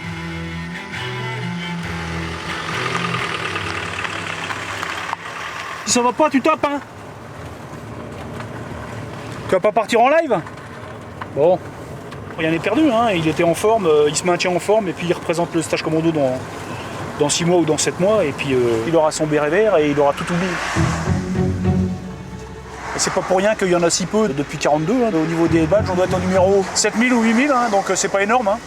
Si ça va pas, tu tapes, hein. Tu vas pas partir en live? Bon, rien n'est perdu, hein. Il était en forme, il se maintient en forme, et puis il représente le stage commando dans 6 mois ou dans 7 mois, et puis il aura son béret vert et il aura tout oublié. Et c'est pas pour rien qu'il y en a si peu depuis 42, hein. Au niveau des badges, on doit être au numéro 7000 ou 8000, hein, donc c'est pas énorme, hein.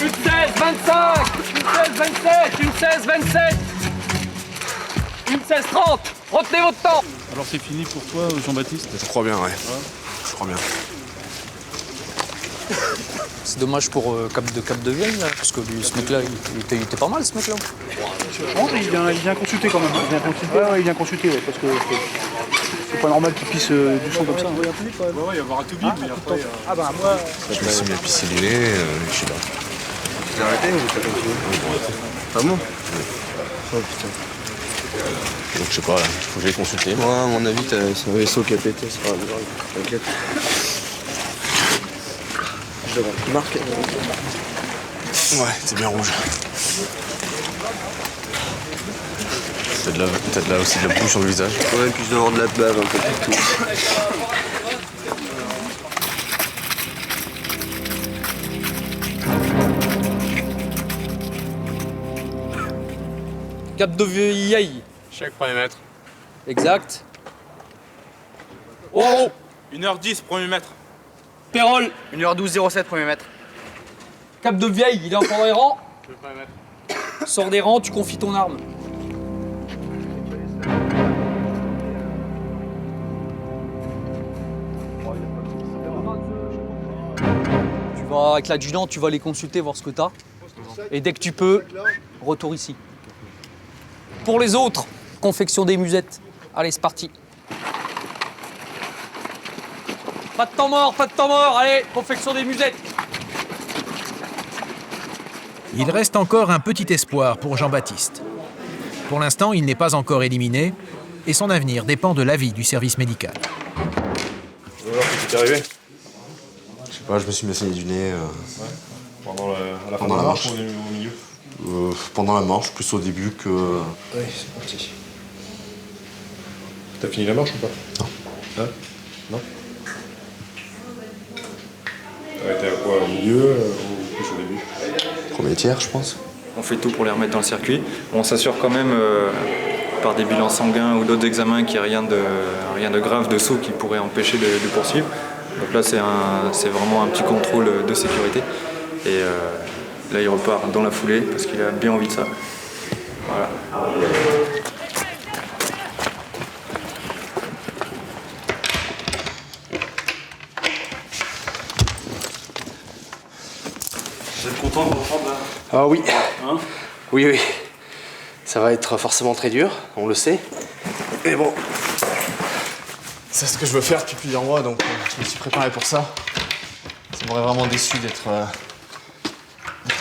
Une 16, 25, une 16, 27, une 16, 27, une 16, 30. Retenez votre temps. Alors c'est fini pour toi, Jean-Baptiste? Je crois bien, ouais. Je crois bien. C'est dommage pour Cap de Vienne, là, parce que lui, ce mec-là, il était pas mal, ce mec-là. Il vient consulter quand même. Il vient consulter, ouais, il vient consulter, ouais, parce que c'est pas normal qu'il pisse du sang comme ça. Ouais, il va y avoir un tout bide, mais après... Ah bah moi... Je me suis mis à pisser du nez, je suis là. Tu t'es arrêté ou t'as continué? Ah bon? Oh putain. Donc je sais pas, là, il faut que j'aille consulter. Moi, à mon avis, c'est un vaisseau qui a pété, c'est pas grave. T'inquiète. Je devrais marquer. Ouais, c'est bien rouge. T'as de là aussi de la boue sur le visage. Ouais, puis je dois avoir de la bave un peu partout. Cap de Vieille. Chaque premier mètre. Exact. Waro. 1h10, premier mètre. Pérol. 1h12, 07, premier mètre. Cap de Vieille, il est encore dans les rangs. Sors des rangs, tu confies ton arme. Tu vas avec l'adjudant, tu vas les consulter, voir ce que t'as. Et dès que tu peux, retour ici. Pour les autres, confection des musettes. Allez, c'est parti. Pas de temps mort, allez, confection des musettes. Il reste encore un petit espoir pour Jean-Baptiste. Pour l'instant, il n'est pas encore éliminé et son avenir dépend de l'avis du service médical. Alors, qu'est-ce qui t'est arrivé? Je sais pas, je me suis mis à saigner du nez. Pendant la fin de la marche ou au milieu? Pendant la marche, plus au début que... Oui, c'est parti. T'as fini la marche ou pas? Non. Hein? Non? T'as arrêté à quoi? Au milieu ou plus au début? Premier tiers, je pense. On fait tout pour les remettre dans le circuit. On s'assure quand même, par des bilans sanguins ou d'autres examens, qu'il n'y a rien de grave de saut qui pourrait empêcher de poursuivre. Donc là, c'est vraiment un petit contrôle de sécurité. Et là, il repart dans la foulée parce qu'il a bien envie de ça. Voilà. Vous êtes content de reprendre là? Ah oui. Hein? Oui. Ça va être forcément très dur, on le sait. Mais bon, c'est ce que je veux faire depuis plusieurs mois, donc je me suis préparé pour ça. Ça m'aurait vraiment déçu d'être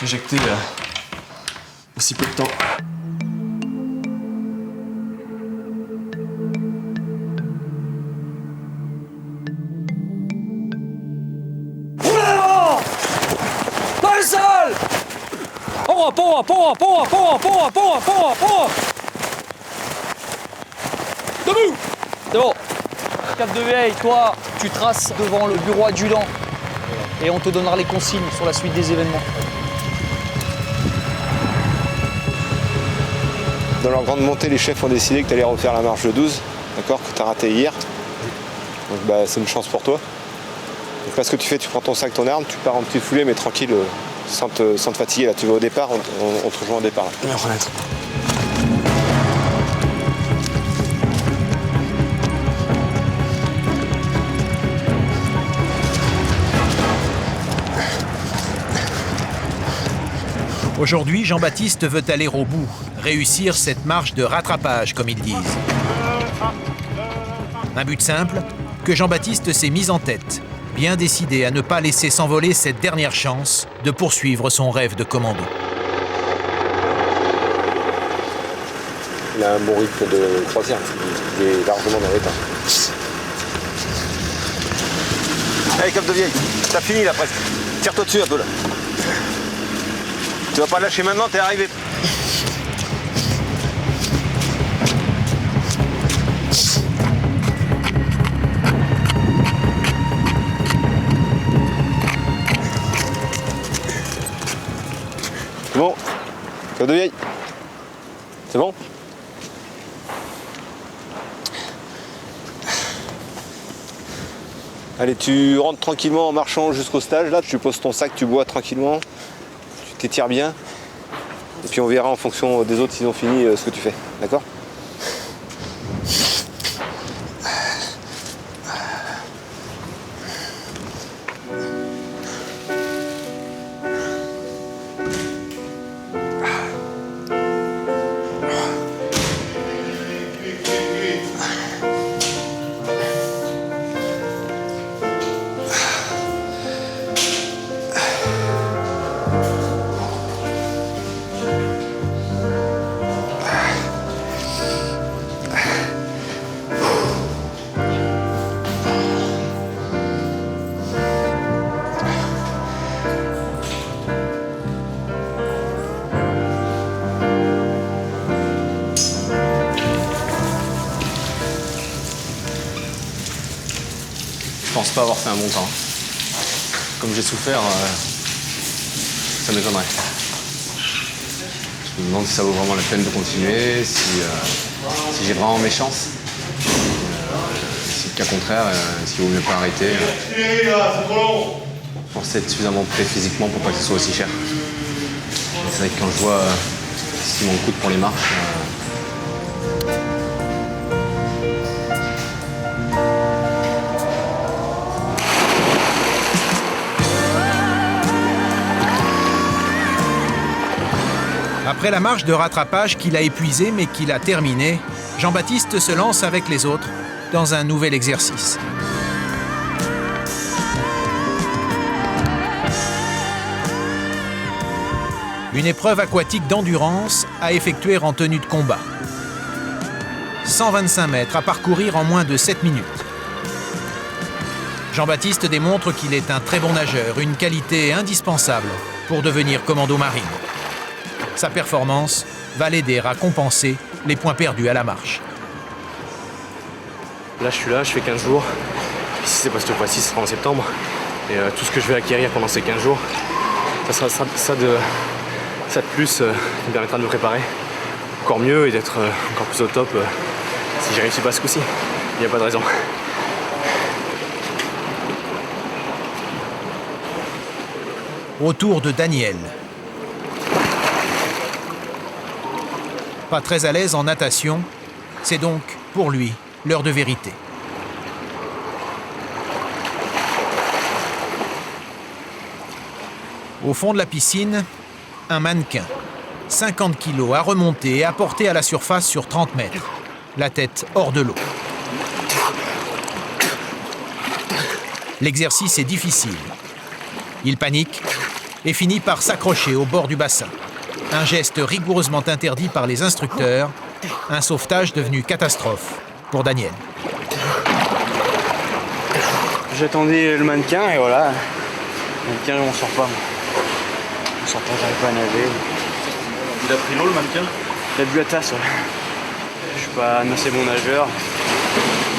éjecté aussi peu de temps. Dans le sol. Debout. C'est bon. Cap de Vieille, toi, tu traces devant le bureau adjudant et on te donnera les consignes sur la suite des événements. Dans leur grande montée, les chefs ont décidé que tu allais refaire la marche de 12, d'accord, que tu as raté hier. Donc bah, c'est une chance pour toi. Donc là, ce que tu fais, tu prends ton sac, ton arme, tu pars en petite foulée, mais tranquille, sans te fatiguer. Là, tu vas au départ, on te rejoint au départ. Là. Renaître. Aujourd'hui, Jean-Baptiste veut aller au bout, réussir cette marche de rattrapage, comme ils disent. Un but simple, que Jean-Baptiste s'est mis en tête, bien décidé à ne pas laisser s'envoler cette dernière chance de poursuivre son rêve de commando. Il a un bon rythme de croisière, il est largement dans l'état. Allez, Cap de Vieille, t'as fini là presque. Tire-toi dessus un peu là. Tu vas pas lâcher maintenant, t'es arrivé. C'est bon. Cap de Vieille. C'est bon? Allez, tu rentres tranquillement en marchant jusqu'au stage, là, tu poses ton sac, tu bois tranquillement, tu t'étires bien, et puis on verra en fonction des autres s'ils ont fini ce que tu fais, d'accord? Je pense pas avoir fait un bon temps. Comme j'ai souffert, ça m'étonnerait. Je me demande si ça vaut vraiment la peine de continuer, si j'ai vraiment mes chances. Si cas contraire, s'il vaut mieux pas arrêter. Penser être suffisamment prêt physiquement pour pas que ce soit aussi cher. C'est vrai que quand je vois ce qui m'en coûte pour les marches. Après la marche de rattrapage qu'il a épuisée mais qu'il a terminée, Jean-Baptiste se lance avec les autres dans un nouvel exercice. Une épreuve aquatique d'endurance à effectuer en tenue de combat. 125 mètres à parcourir en moins de 7 minutes. Jean-Baptiste démontre qu'il est un très bon nageur, une qualité indispensable pour devenir commando marine. Sa performance va l'aider à compenser les points perdus à la marche. Là, je suis là, je fais 15 jours. Et si c'est pas cette fois-ci, ce sera en septembre. Et tout ce que je vais acquérir pendant ces 15 jours, ça sera ça de plus qui me permettra de me préparer encore mieux et d'être encore plus au top si j'y réussis pas ce coup-ci. Il n'y a pas de raison. Au tour de Daniel. Pas très à l'aise en natation, c'est donc, pour lui, l'heure de vérité. Au fond de la piscine, un mannequin. 50 kilos à remonter et à porter à la surface sur 30 mètres. La tête hors de l'eau. L'exercice est difficile. Il panique et finit par s'accrocher au bord du bassin. Un geste rigoureusement interdit par les instructeurs, un sauvetage devenu catastrophe pour Daniel. J'attendais le mannequin et voilà. Le mannequin, on sort pas. On sort pas, j'arrive pas à nager. Il a pris l'eau le mannequin? Il a bu la tasse, ouais. Je suis pas un assez bon nageur.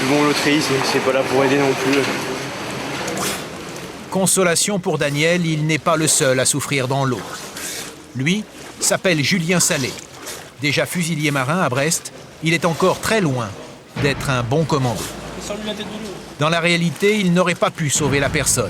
Le bon loterie, c'est pas là pour aider non plus. Consolation pour Daniel, il n'est pas le seul à souffrir dans l'eau. Lui s'appelle Julien Salé. Déjà fusilier marin à Brest, il est encore très loin d'être un bon commando. Dans la réalité, il n'aurait pas pu sauver la personne.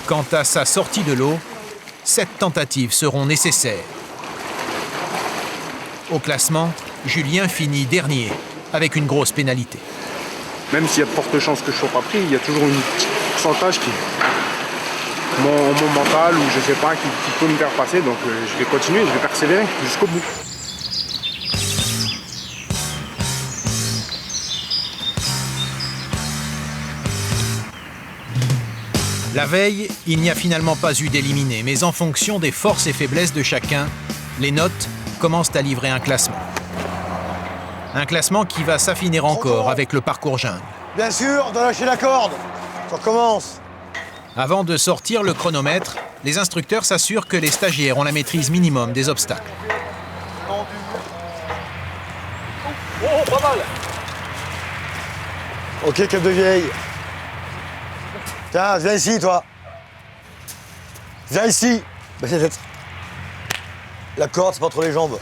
Quant à sa sortie de l'eau, 7 tentatives seront nécessaires. Au classement, Julien finit dernier, avec une grosse pénalité. Même s'il y a de fortes chances que je ne sois pas pris, il y a toujours un pourcentage qui... Mon mental ou je sais pas, qui peut me faire passer. Donc je vais continuer, je vais persévérer jusqu'au bout. La veille, il n'y a finalement pas eu d'éliminés, mais en fonction des forces et faiblesses de chacun, les notes commencent à livrer un classement. Un classement qui va s'affiner encore avec le parcours jungle. Bien sûr, de lâcher la corde. Ça recommence. Avant de sortir le chronomètre, les instructeurs s'assurent que les stagiaires ont la maîtrise minimum des obstacles. Oh, pas mal. Ok, Cap de Vieille. Tiens, viens ici, toi. Viens ici. Baisse la tête. La corde, c'est pas entre les jambes.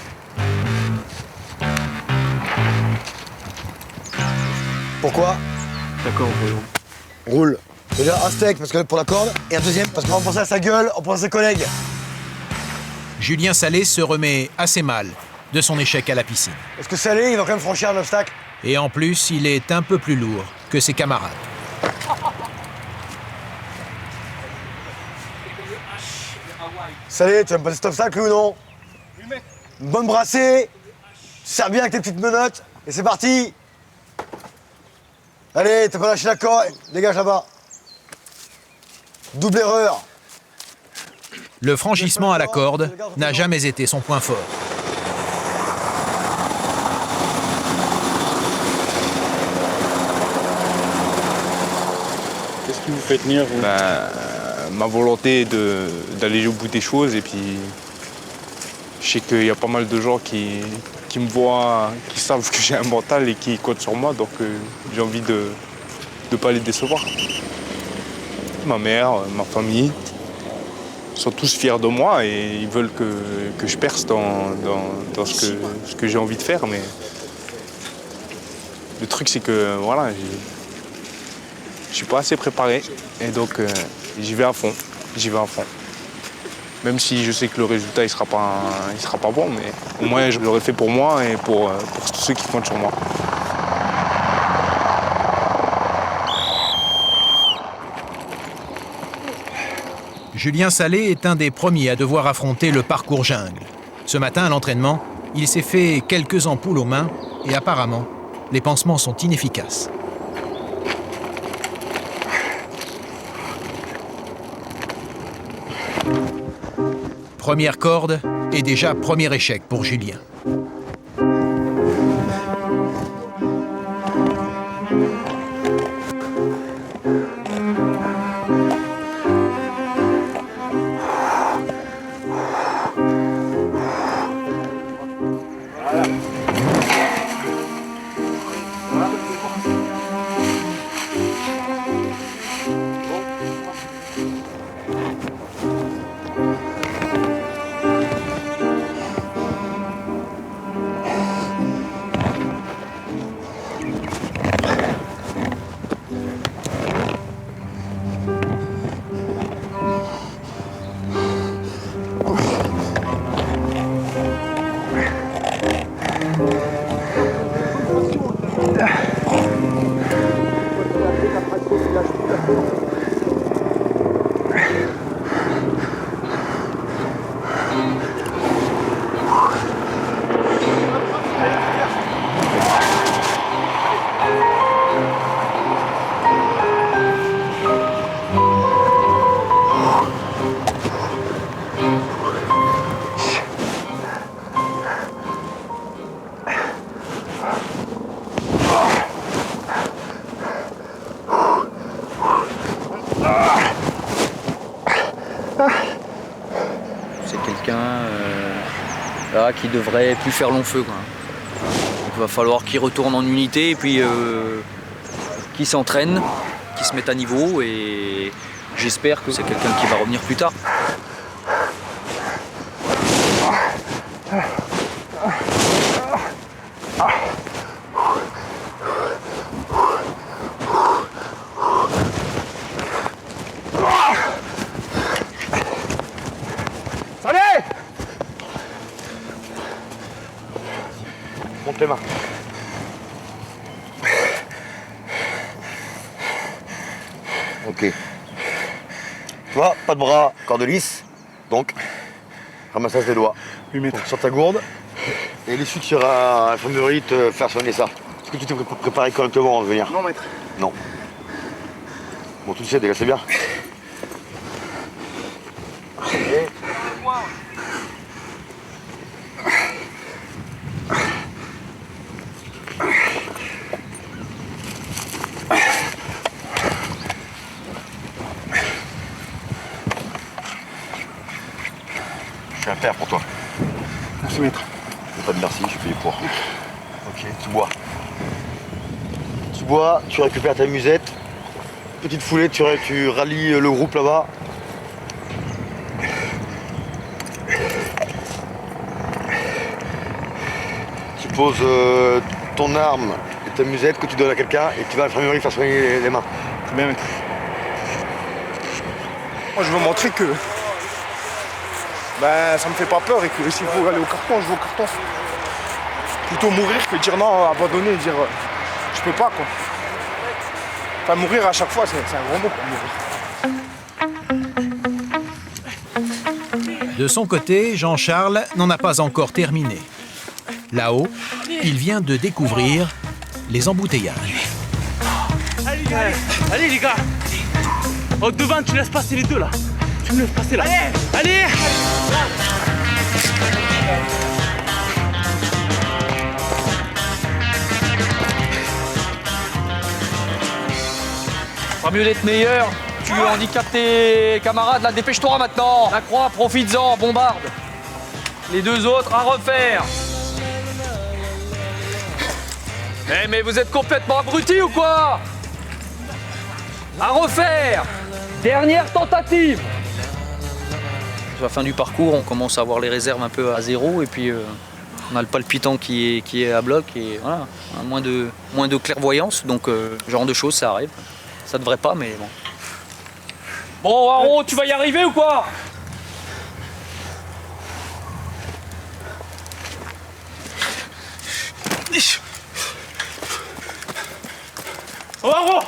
Pourquoi? D'accord, Roule. Déjà, un steak parce que pour la corde, et un deuxième parce qu'on pense à sa gueule, on pense à ses collègues. Julien Salé se remet assez mal de son échec à la piscine. Parce que Salé, il va quand même franchir un obstacle. Et en plus, il est un peu plus lourd que ses camarades. Salé, tu aimes pas cet obstacle ou non? Une bonne brassée, tu sers bien avec tes petites menottes, et c'est parti. Allez, t'as pas lâché la corde, dégage là-bas. Double erreur. Le franchissement à la corde n'a jamais été son point fort. fait tenir ma volonté d'aller au bout des choses. Et puis, je sais qu'il y a pas mal de gens qui me voient, qui savent que j'ai un mental et qui comptent sur moi. Donc, j'ai envie de ne pas les décevoir. Ma mère, ma famille sont tous fiers de moi et ils veulent que je perce dans ce que j'ai envie de faire. Mais le truc, c'est que voilà, je suis pas assez préparé et donc j'y vais à fond. Même si je sais que le résultat il sera pas bon, mais au moins je l'aurais fait pour moi et pour tous ceux qui comptent sur moi. Julien Salé est un des premiers à devoir affronter le parcours jungle. Ce matin, à l'entraînement, il s'est fait quelques ampoules aux mains et apparemment, les pansements sont inefficaces. Première corde et déjà premier échec pour Julien. C'est quelqu'un qui devrait plus faire long feu, quoi. Il va falloir qu'il retourne en unité et puis qu'il s'entraîne, qu'il se mette à niveau et j'espère que c'est quelqu'un qui va revenir plus tard. Monte les mains. Ok. Toi, pas de bras, corde lisse. Donc, ramassage des doigts. 8 mètres. Donc, sur ta gourde. Et l'issue, tu iras à l'infirmerie te faire soigner ça. Est-ce que tu t'es préparé correctement avant de venir? Non, maître. Non. Bon, tout ça, dégage, c'est bien. Je suis un père pour toi. Merci, maître. Pas de merci, je suis payé pour. Ok, tu bois. Tu bois, tu récupères ta musette. Petite foulée, tu rallies le groupe là-bas. Tu poses ton arme et ta musette que tu donnes à quelqu'un et tu vas à l'infirmerie faire soigner les mains. Très bien, maître. Moi, je veux montrer que ça me fait pas peur et que s'il faut aller au carton, je vais au carton. Plutôt mourir que dire non, abandonner et dire je peux pas, quoi. Enfin, mourir à chaque fois, c'est un grand mot pour mourir. De son côté, Jean-Charles n'en a pas encore terminé. Là-haut, il vient de découvrir les embouteillages. Allez les gars. Oh, devant, tu laisses passer les deux là. Tu me laisses passer là. Allez. Pas mieux d'être meilleur tu handicapes tes camarades, là, dépêche-toi maintenant. La croix, profites-en, bombarde. Les deux autres à refaire. Mais vous êtes complètement abrutis ou quoi? À refaire. Dernière tentative. À la fin du parcours, on commence à avoir les réserves un peu à zéro et puis on a le palpitant qui est à bloc et voilà, moins de clairvoyance, donc ce genre de choses, ça arrive. Ça devrait pas, mais bon. Bon, Waro, tu vas y arriver ou quoi? Waro!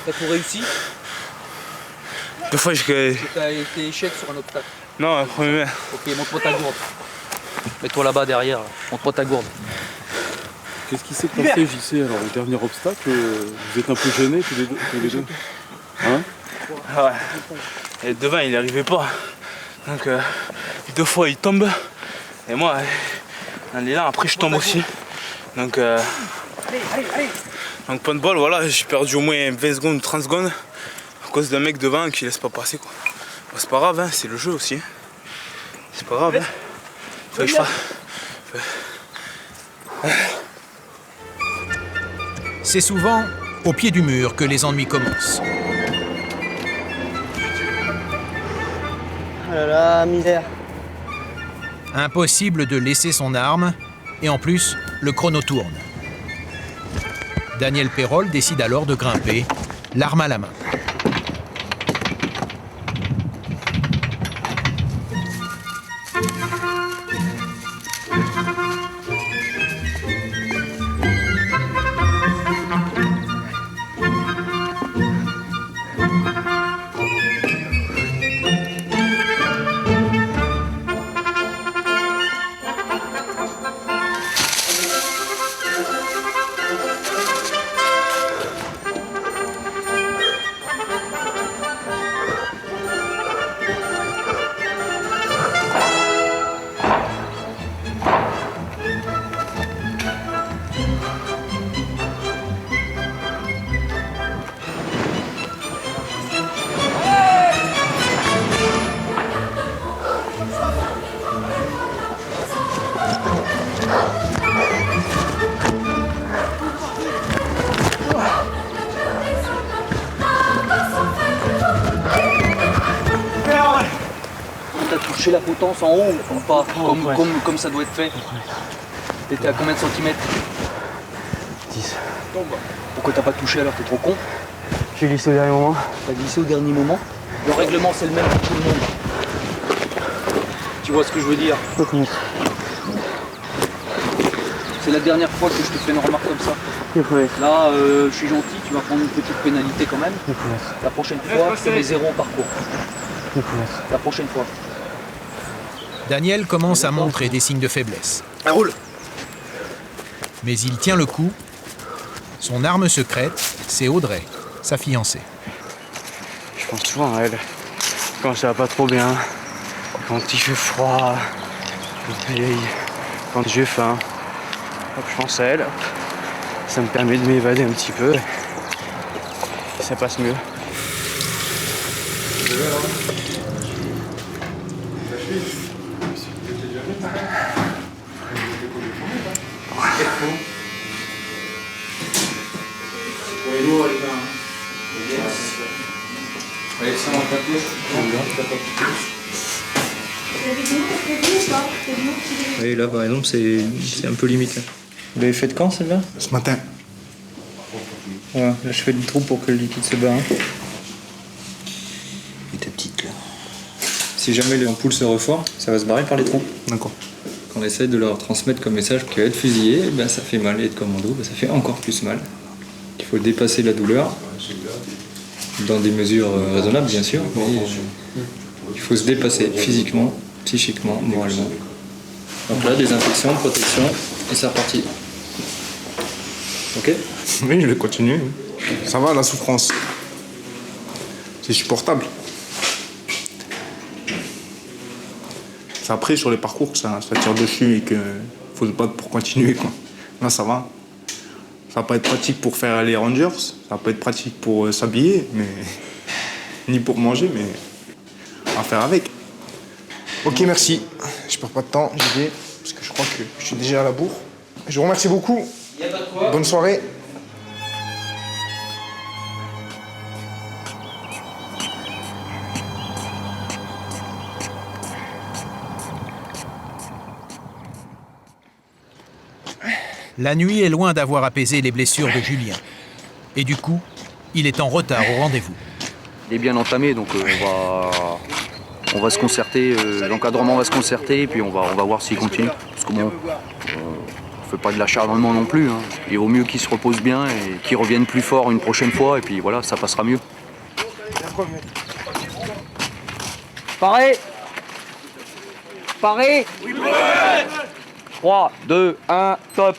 T'as tout réussi? Deux fois, j'ai. T'as été échec sur un obstacle. Non, premier. Ok, montre-moi ta gourde. Mets-toi là-bas derrière, là. Montre-moi ta gourde. Qu'est-ce qui s'est passé, JC? Alors, au dernier obstacle, vous êtes un peu gênés tous les deux. Hein? Ah ouais. Et devant, il n'y arrivait pas. Donc, deux fois, il tombe. Et moi, dans l'élan, après, je tombe aussi. Donc, donc pas de bol, voilà, j'ai perdu au moins 20 secondes ou 30 secondes à cause d'un mec devant qui laisse pas passer, quoi. Bon, c'est pas grave, hein, c'est le jeu aussi. Hein. C'est pas grave. Hein. Faut que je fasse. C'est souvent au pied du mur que les ennuis commencent. Oh là là, misère. Impossible de laisser son arme, et en plus, le chrono tourne. Daniel Pérol décide alors de grimper, l'arme à la main. Toucher la potence en haut ou pas, comme ça doit être fait. T'étais à combien de centimètres? 10. Pourquoi t'as pas touché alors? T'es trop con? J'ai glissé au dernier moment. T'as glissé au dernier moment? Le règlement c'est le même pour tout le monde. Tu vois ce que je veux dire? C'est la dernière fois que je te fais une remarque comme ça. Là, je suis gentil, tu vas prendre une petite pénalité quand même. La prochaine fois, tu mets 0 au parcours. La prochaine fois. Daniel commence à montrer des signes de faiblesse. Roule. Mais il tient le coup. Son arme secrète, c'est Audrey, sa fiancée. Je pense souvent à elle. Quand ça va pas trop bien, quand il fait froid, quand j'ai faim. Hop, je pense à elle. Ça me permet de m'évader un petit peu. Et ça passe mieux. Oui, là par exemple, c'est un peu limite. Vous l'avez fait quand celle-là? Ce matin. Ouais, là je fais du trou pour que le liquide se barre. Et ta petite là. Si jamais l'ampoule se reforme, ça va se barrer par les trous. D'accord. Quand on essaie de leur transmettre comme message qu'il va être fusillé, ben ça fait mal, et être commando, ben ça fait encore plus mal. Il faut dépasser la douleur, dans des mesures raisonnables bien sûr, mais il faut se dépasser physiquement, psychiquement, moralement. Donc là, désinfection, protection, et c'est reparti. Ok? Oui, je vais continuer. Ça va, la souffrance. C'est supportable. C'est après, sur les parcours, que ça tire dessus et qu'il faut se battre pour continuer, quoi. Là, ça va. Ça va pas être pratique pour faire les rangers, ça va pas être pratique pour s'habiller, mais ni pour manger, mais à faire avec. Ok, merci. Je perds pas de temps, j'y vais, parce que je crois que je suis déjà à la bourre. Je vous remercie beaucoup. Bonne soirée. La nuit est loin d'avoir apaisé les blessures de Julien. Et du coup, il est en retard au rendez-vous. Il est bien entamé, donc on va se concerter, l'encadrement va se concerter, et puis on va voir s'il continue. Parce que bon, on fait pas de l'acharnement non plus. Hein. Il vaut mieux qu'il se repose bien et qu'il revienne plus fort une prochaine fois, et puis voilà, ça passera mieux. Paré. Paré. 3, 2, 1, top.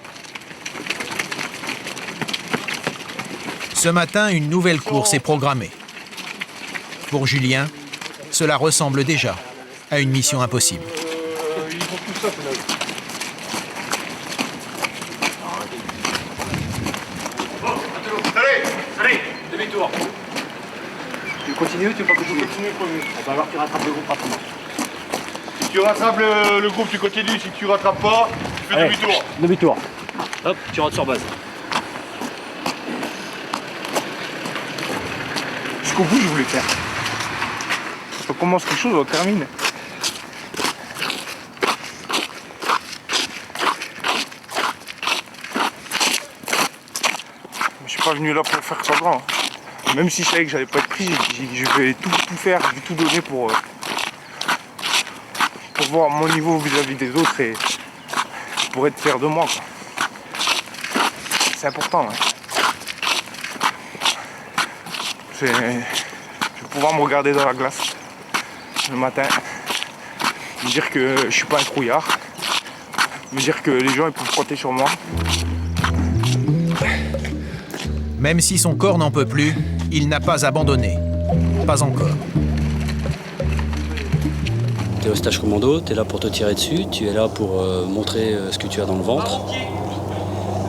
Ce matin, une nouvelle course est programmée. Pour Julien, cela ressemble déjà à une mission impossible. Allez, demi-tour. Tu continues, tu vas continuer. On va voir qui rattrape le groupe rapidement. Si tu rattrapes le groupe, tu continues. Si tu rattrapes pas, tu fais demi-tour. Demi-tour. Hop, tu rentres sur base. Jusqu'au bout, je voulais faire. On commence quelque chose, on termine. Je suis pas venu là pour faire semblant. Même si je savais que j'allais pas être pris, je vais tout faire, je vais tout donner pour voir mon niveau vis-à-vis des autres et pour être fier de moi. C'est important. Hein. Je vais pouvoir me regarder dans la glace le matin, me dire que je suis pas un trouillard, me dire que les gens ils peuvent compter sur moi. Même si son corps n'en peut plus, il n'a pas abandonné. Pas encore. Tu es au stage commando, tu es là pour te tirer dessus, tu es là pour montrer ce que tu as dans le ventre.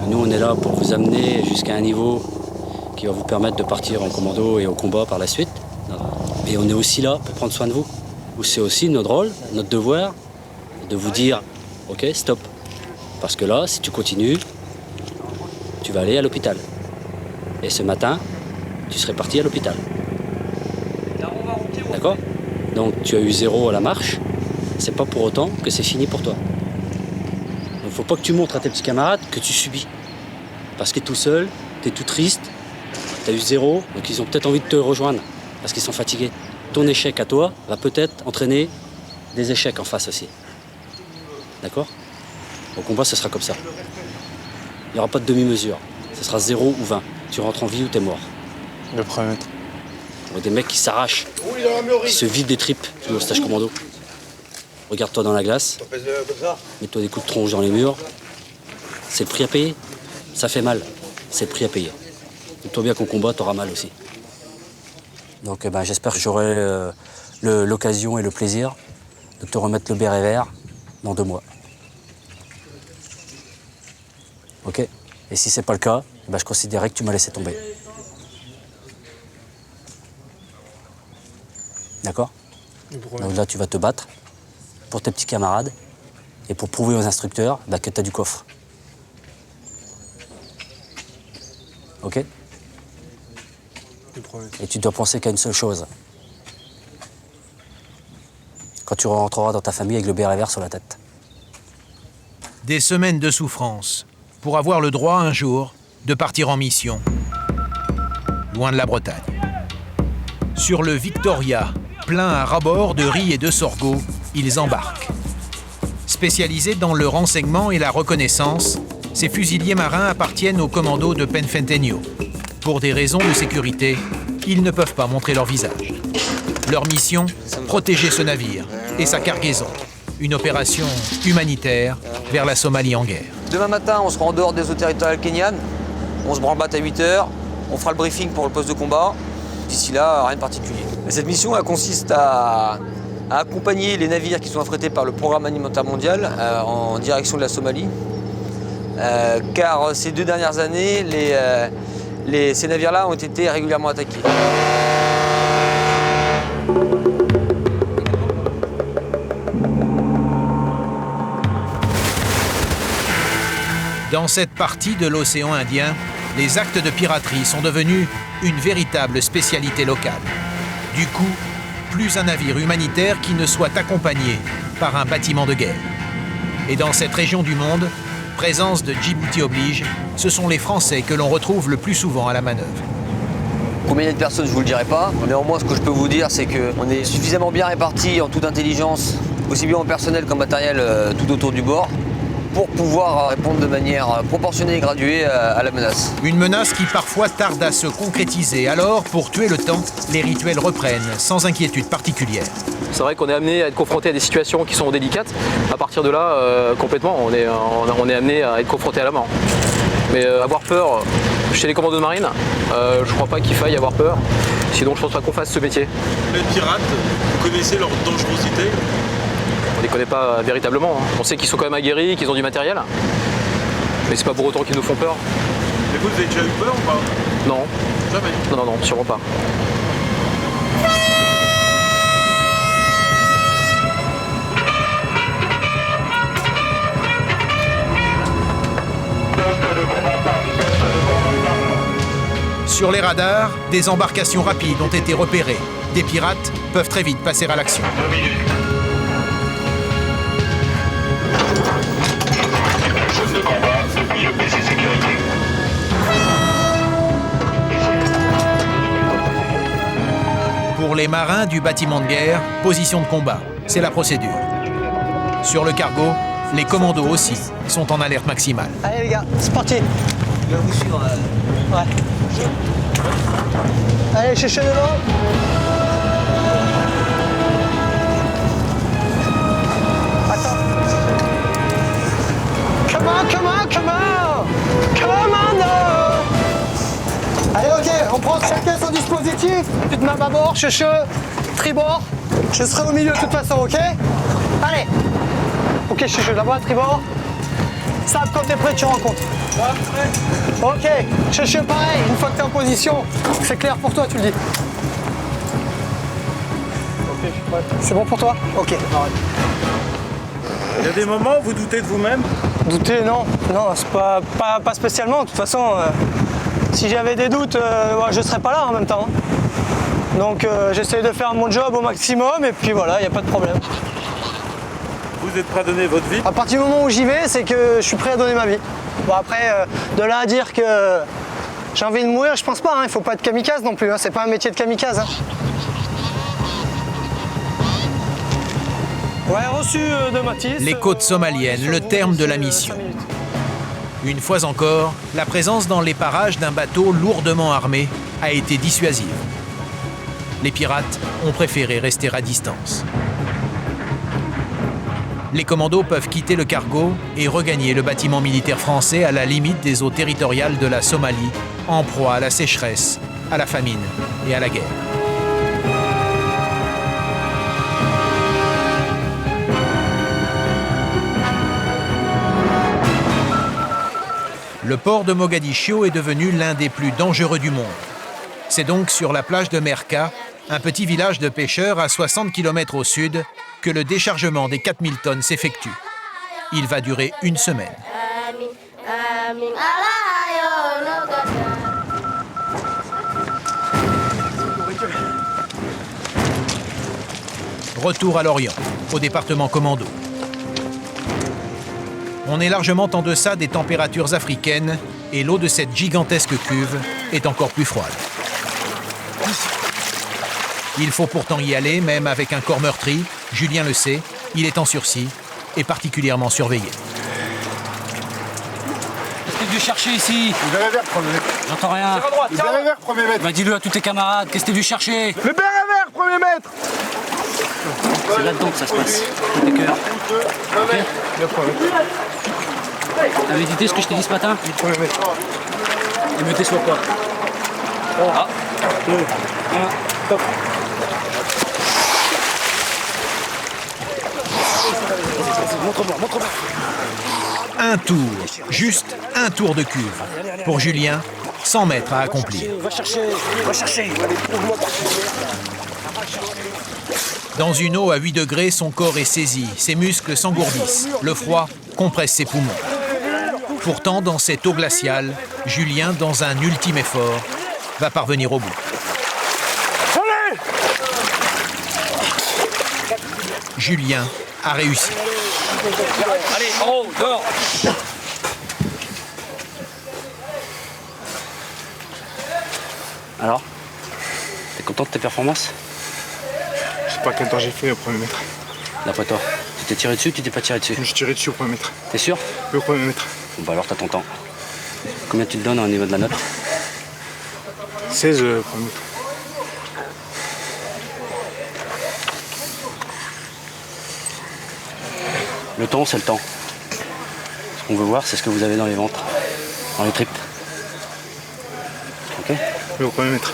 Nous, on est là pour vous amener jusqu'à un niveau qui va vous permettre de partir en commando et au combat par la suite. Et on est aussi là pour prendre soin de vous. C'est aussi notre rôle, notre devoir, de vous dire « Ok, stop ». Parce que là, si tu continues, tu vas aller à l'hôpital. Et ce matin, tu serais parti à l'hôpital. D'accord ? Donc tu as eu 0 à la marche, c'est pas pour autant que c'est fini pour toi. Il ne faut pas que tu montres à tes petits camarades que tu subis. Parce que tout seul, tu es tout triste, tu as eu 0, donc ils ont peut-être envie de te rejoindre, parce qu'ils sont fatigués. Ton échec à toi va peut-être entraîner des échecs en face aussi. D'accord ? Au combat, ce sera comme ça. Il n'y aura pas de demi-mesure. Ce sera 0 ou 20. Tu rentres en vie ou t'es mort. Le premier. On voit des mecs qui s'arrachent, qui se vident des tripes au stage commando. Regarde-toi dans la glace, mets-toi des coups de tronche dans les murs. C'est le prix à payer. Ça fait mal. C'est le prix à payer. Dis-toi bien qu'au combat, t'auras mal aussi. Donc j'espère que j'aurai l'occasion et le plaisir de te remettre le béret vert dans 2 mois. Ok ? Et si c'est pas le cas, je considérerais que tu m'as laissé tomber. D'accord ? Donc là, tu vas te battre pour tes petits camarades et pour prouver aux instructeurs que tu as du coffre. Ok ? Et tu dois penser qu'à une seule chose. Quand tu rentreras dans ta famille avec le béret vert sur la tête. Des semaines de souffrance pour avoir le droit un jour de partir en mission, loin de la Bretagne. Sur le Victoria, plein à ras-bord de riz et de sorgho, ils embarquent. Spécialisés dans le renseignement et la reconnaissance, ces fusiliers marins appartiennent au commando de Penfentenyo. Pour des raisons de sécurité, ils ne peuvent pas montrer leur visage. Leur mission, protéger ce navire et sa cargaison. Une opération humanitaire vers la Somalie en guerre. Demain matin, on sera en dehors des eaux territoriales kenyanes. On se branle-batte à 8 h. On fera le briefing pour le poste de combat. D'ici là, rien de particulier. Et cette mission, elle consiste à accompagner les navires qui sont affrétés par le Programme alimentaire mondial en direction de la Somalie car ces 2 dernières années, ces navires-là ont été régulièrement attaqués. Dans cette partie de l'océan Indien, les actes de piraterie sont devenus une véritable spécialité locale. Du coup, plus un navire humanitaire qui ne soit accompagné par un bâtiment de guerre. Et dans cette région du monde, présence de Djibouti oblige, ce sont les Français que l'on retrouve le plus souvent à la manœuvre. Combien il y a de personnes, je ne vous le dirai pas. Néanmoins, ce que je peux vous dire, c'est qu'on est suffisamment bien répartis en toute intelligence, aussi bien en personnel qu'en matériel tout autour du bord, pour pouvoir répondre de manière proportionnée et graduée à la menace. Une menace qui parfois tarde à se concrétiser. Alors, pour tuer le temps, les rituels reprennent sans inquiétude particulière. C'est vrai qu'on est amené à être confronté à des situations qui sont délicates. À partir de là, complètement, on est amené à être confronté à la mort. Mais avoir peur, chez les commandos de marine, je crois pas qu'il faille avoir peur. Sinon, je pense pas qu'on fasse ce métier. Les pirates, vous connaissez leur dangerosité? On les connaît pas véritablement. On sait qu'ils sont quand même aguerris, qu'ils ont du matériel. Mais c'est pas pour autant qu'ils nous font peur. Et vous avez déjà eu peur ou pas? Non. Jamais? Non, sûrement pas. Sur les radars, des embarcations rapides ont été repérées. Des pirates peuvent très vite passer à l'action. Pour les marins du bâtiment de guerre, position de combat, c'est la procédure. Sur le cargo, les commandos aussi sont en alerte maximale. Allez les gars, c'est parti. Je vais vous suivre. Ouais. Allez, cherchez devant. Attends. Come on, Allez, ok, on prend chacun son dispositif. Tu te mets à bord, cherche, tribord. Je serai au milieu de toute façon, ok? Allez. Ok, cherche là-bas, tribord. Sab, quand t'es prêt, tu rencontres. Ok, cherche pareil, une fois que t'es en position, c'est clair pour toi, tu le dis. Ok, je suis prêt. C'est bon pour toi? Ok. Il y a des moments où vous doutez de vous-même? Douter, non. Non, c'est pas spécialement. De toute façon, si j'avais des doutes, je serais pas là en même temps. Donc j'essaie de faire mon job au maximum et puis voilà, il n'y a pas de problème. Vous êtes prêt à donner votre vie? À partir du moment où j'y vais, c'est que je suis prêt à donner ma vie. Bon après, de là à dire que j'ai envie de mourir, je pense pas. Il faut pas être kamikaze non plus. C'est pas un métier de kamikaze. Ouais, reçu de Matisse. Les côtes somaliennes, le terme de la mission. Une fois encore, la présence dans les parages d'un bateau lourdement armé a été dissuasive. Les pirates ont préféré rester à distance. Les commandos peuvent quitter le cargo et regagner le bâtiment militaire français à la limite des eaux territoriales de la Somalie, en proie à la sécheresse, à la famine et à la guerre. Le port de Mogadiscio est devenu l'un des plus dangereux du monde. C'est donc sur la plage de Merka, un petit village de pêcheurs à 60 km au sud, que le déchargement des 4000 tonnes s'effectue. Il va durer une semaine. Retour à Lorient, au département commando. On est largement en deçà des températures africaines et l'eau de cette gigantesque cuve est encore plus froide. Il faut pourtant y aller, même avec un corps meurtri. Julien le sait, il est en sursis et particulièrement surveillé. Qu'est-ce que tu veux chercher ici? Le béret vert, premier mètre. J'entends rien. Tire à droite, le béret vert, premier mètre. Bah dis-le à tous tes camarades, qu'est-ce que tu veux chercher? Le béret vert, premier mètre. C'est là-dedans que ça se passe. Tes cœurs. Ok. T'as médité ce que je t'ai dit ce matin? Et me déçois pas. Ah. 2, 1, top. Montre-moi, montre-moi. Un tour, juste un tour de cuve. Pour Julien, 100 mètres à accomplir. Va chercher. Dans une eau à 8 degrés, son corps est saisi, ses muscles s'engourdissent, le froid compresse ses poumons. Pourtant, dans cette eau glaciale, Julien, dans un ultime effort, va parvenir au bout. Allez! Julien a réussi. Allez, en haut, dehors. Alors, t'es content de tes performances? Je sais pas quel temps j'ai fait au premier mètre. D'après toi, tu t'es tiré dessus ou tu t'es pas tiré dessus? Je me suis tiré dessus au premier mètre. T'es sûr? Oui, au premier mètre. Bon bah alors t'as ton temps. Combien tu te donnes au niveau de la note? 16 au premier mètre. Le temps, c'est le temps. Ce qu'on veut voir, c'est ce que vous avez dans les ventres, dans les tripes. Ok? Oui, au premier mètre.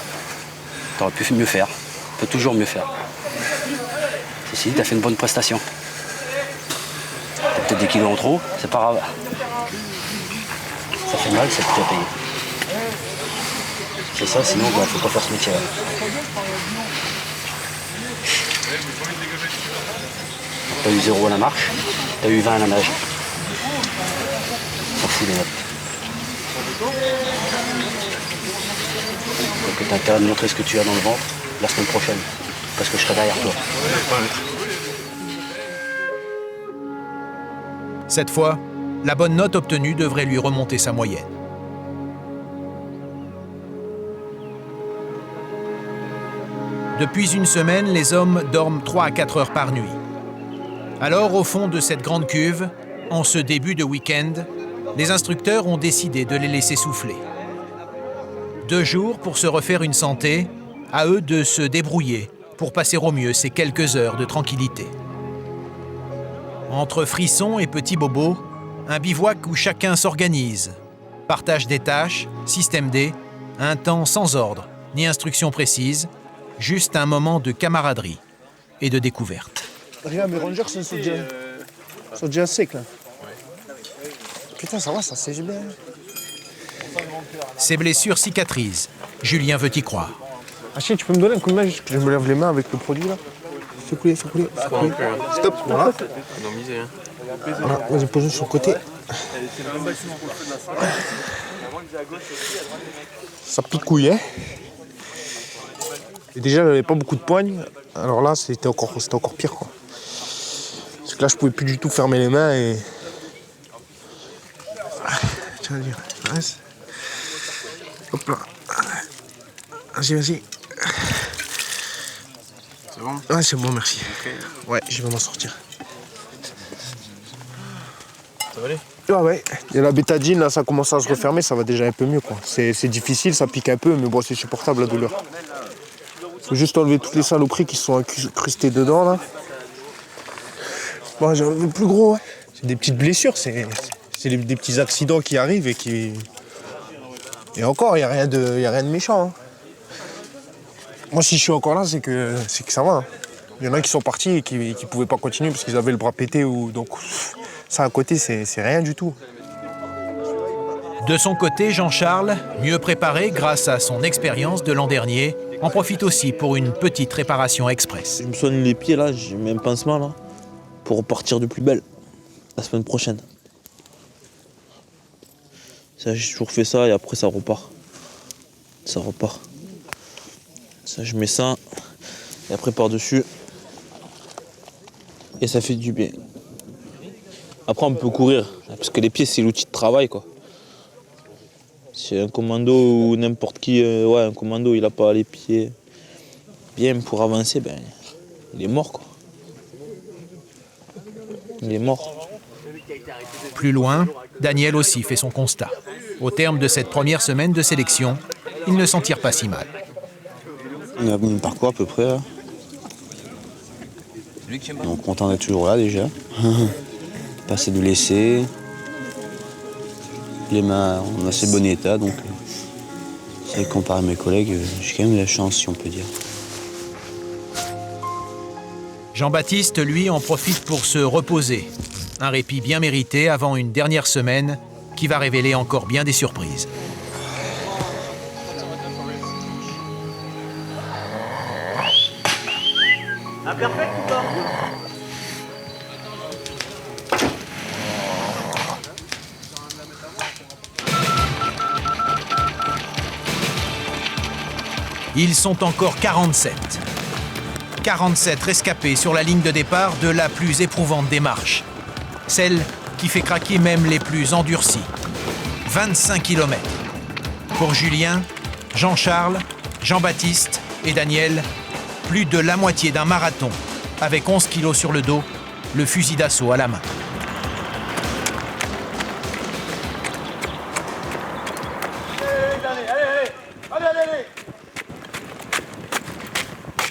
T'aurais pu mieux faire. Tu peux toujours mieux faire. Si, t'as fait une bonne prestation. T'as peut-être des kilos en trop, c'est pas grave. Ça fait mal, c'est tout à payer. C'est ça, sinon, bah, faut pas faire ce métier-là. T'as eu 0 à la marche, t'as eu 20 à la nage. On s'en fout des notes. Donc t'as intérêt de montrer ce que tu as dans le ventre la semaine prochaine. Parce que je serai derrière toi. Cette fois, la bonne note obtenue devrait lui remonter sa moyenne. Depuis une semaine, les hommes dorment 3 à 4 heures par nuit. Alors, au fond de cette grande cuve, en ce début de week-end, les instructeurs ont décidé de les laisser souffler. 2 jours pour se refaire une santé, à eux de se débrouiller pour passer au mieux ces quelques heures de tranquillité. Entre frissons et petits bobos, un bivouac où chacun s'organise, partage des tâches, système D, un temps sans ordre, ni instruction précise, juste un moment de camaraderie et de découverte. Regarde, mes rangers sont déjà secs là. Putain, ça va, ça sèche bien. Ses blessures cicatrisent. Julien veut y croire. Achille, tu peux me donner un coup de main, que je me lève les mains avec le produit là? Fais couler. Stop, voilà. Voilà, vas-y, pose-le sur le côté. Ça picouille, hein. Et déjà, j'avais pas beaucoup de poignes. Alors là, c'était encore pire, quoi. Parce que là, je pouvais plus du tout fermer les mains et... Tiens, dire. Reste. Hop là. Vas-y. C'est bon? Ouais, c'est bon, merci. Okay. Ouais, je vais m'en sortir. Ça va aller? Ah ouais. Et la bétadine, là, ça commence à se refermer, ça va déjà un peu mieux, quoi. C'est difficile, ça pique un peu, mais bon, c'est supportable, la douleur. Faut juste enlever toutes les saloperies qui sont incrustées dedans, là. Bon, j'ai enlevé le plus gros, ouais. C'est des petites blessures, c'est des petits accidents qui arrivent et qui... Et encore, il n'y a rien de méchant, hein. Moi, si je suis encore là, c'est que ça va. Hein. Il y en a qui sont partis et qui ne pouvaient pas continuer parce qu'ils avaient le bras pété. Donc ça, à côté, c'est rien du tout. De son côté, Jean-Charles, mieux préparé grâce à son expérience de l'an dernier, en profite aussi pour une petite réparation express. Je me soigne les pieds, là, j'ai même pansement, là, pour repartir de plus belle la semaine prochaine. Ça, j'ai toujours fait ça et après, ça repart. Ça, je mets ça, et après par-dessus, et ça fait du bien. Après, on peut courir, parce que les pieds, c'est l'outil de travail, quoi. Si un commando ou n'importe qui, un commando, il n'a pas les pieds bien pour avancer, ben, il est mort, quoi. Il est mort. Plus loin, Daniel aussi fait son constat. Au terme de cette première semaine de sélection, il ne s'en tire pas si mal. On a mon parcours à peu près. Là. Donc content d'être toujours là déjà. Passer de l'essai. Les mains en assez bon état, donc c'est vrai que comparé à mes collègues, j'ai quand même la chance, si on peut dire. Jean-Baptiste, lui, en profite pour se reposer. Un répit bien mérité avant une dernière semaine qui va révéler encore bien des surprises. Imperfect ou pas? Ils sont encore 47. 47 rescapés sur la ligne de départ de la plus éprouvante des marches. Celle qui fait craquer même les plus endurcis. 25 km. Pour Julien, Jean-Charles, Jean-Baptiste et Daniel, plus de la moitié d'un marathon, avec 11 kilos sur le dos, le fusil d'assaut à la main.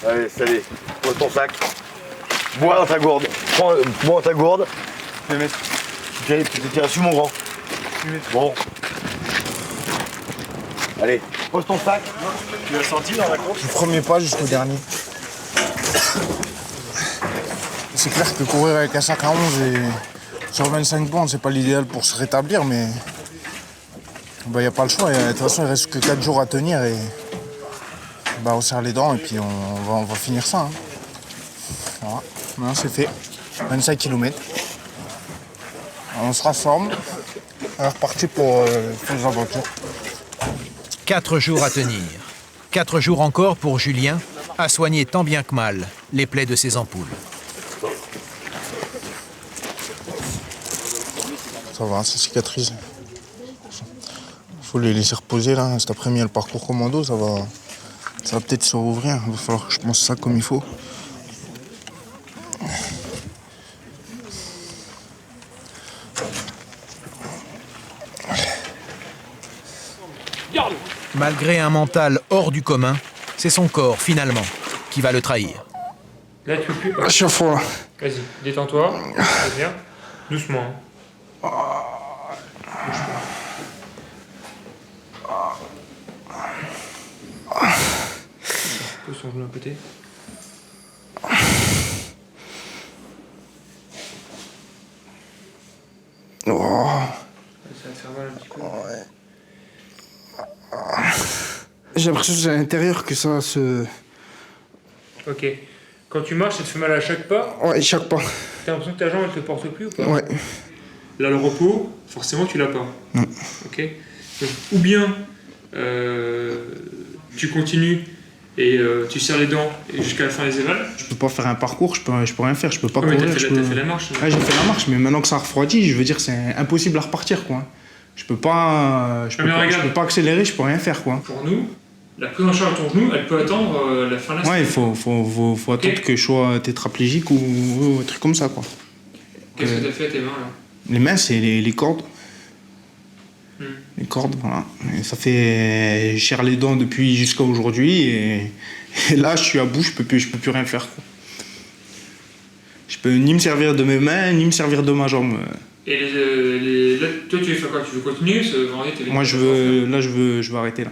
Allez, salut. Pose ton sac. Bois dans ta gourde. Prends, bois dans ta gourde. Tu t'es sur mon grand. Bon. Allez, pose ton sac. Tu l'as senti dans la course? Du premier pas jusqu'au dernier. C'est clair que courir avec un sac à 11 et sur 25 bandes, c'est pas l'idéal pour se rétablir, mais il n'y a pas le choix. De toute façon, il reste que 4 jours à tenir et on serre les dents et puis on va finir ça. Hein. Voilà. Maintenant, c'est fait. 25 km. On se rassemble. On est reparti pour les aventures. 4 jours à tenir. 4 jours encore pour Julien à soigner tant bien que mal les plaies de ses ampoules. Ça va, ça cicatrise. Faut les laisser reposer là. Cet après-midi, le parcours commando, ça va peut-être se rouvrir. Il va falloir que je pense ça comme il faut. Malgré un mental hors du commun, c'est son corps finalement qui va le trahir. Là, tu peux plus. Je suis à fond là. Vas-y, détends-toi. Viens. Doucement. Bouge pas. Pose ton genou à côté. Oh. Ça va te faire mal un petit peu. Ouais. J'ai l'impression que c'est à l'intérieur que ça se... Ok. Quand tu marches, ça te fait mal à chaque pas? Ouais, chaque pas. T'as l'impression que ta jambe, elle te porte plus ou pas? Ouais. Là, le repos, forcément, tu l'as pas. Non. Ok. Donc, ou bien tu continues et tu serres les dents et jusqu'à la fin des évals. Je peux pas faire un parcours, je peux rien faire, je peux pas Ouais, mais courir. t'as fait la marche. Ouais, j'ai fait la marche, mais maintenant que ça refroidit, je veux dire, c'est impossible à repartir, quoi. Je peux pas accélérer, je peux rien faire, quoi. Pour nous, la prise en charge de ton genou, elle peut attendre la fin de la semaine. Ouais, il faut attendre que je sois tétraplégique ou un truc comme ça, quoi. Qu'est-ce que t'as fait à tes mains, là? Les mains, c'est les cordes. Les cordes, voilà. Et ça fait... Je serre les dents depuis jusqu'à aujourd'hui et là, je suis à bout, je peux plus rien faire, quoi. Je peux ni me servir de mes mains, ni me servir de ma jambe. Et là, toi, tu veux faire quoi? Tu veux continuer ce vendredi? Moi, je veux arrêter, là.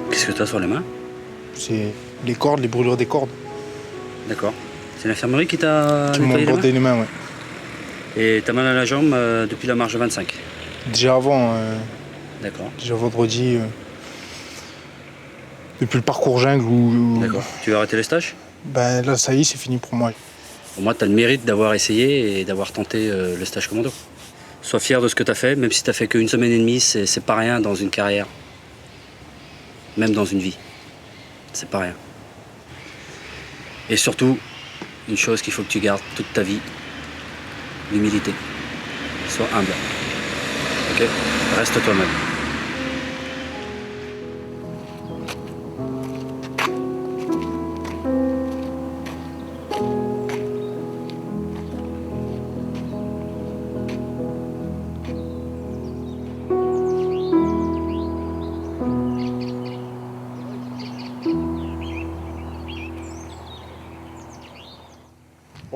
Qu'est-ce que tu as sur les mains? C'est les cordes, les brûlures des cordes. D'accord. C'est l'infirmerie qui t'a nettoyé bordé les mains, ouais. Et t'as mal à la jambe depuis la marche de 25? Déjà avant. D'accord. Déjà vendredi. Depuis le parcours jungle où... D'accord. Tu veux arrêter les stages? Ben là, ça y est, c'est fini pour moi. Au moins, t'as le mérite d'avoir essayé et d'avoir tenté le stage commando. Sois fier de ce que t'as fait, même si t'as fait qu'une semaine et demie, c'est pas rien dans une carrière. Même dans une vie. C'est pas rien. Et surtout, une chose qu'il faut que tu gardes toute ta vie, l'humilité. Sois humble. Ok? Reste toi-même.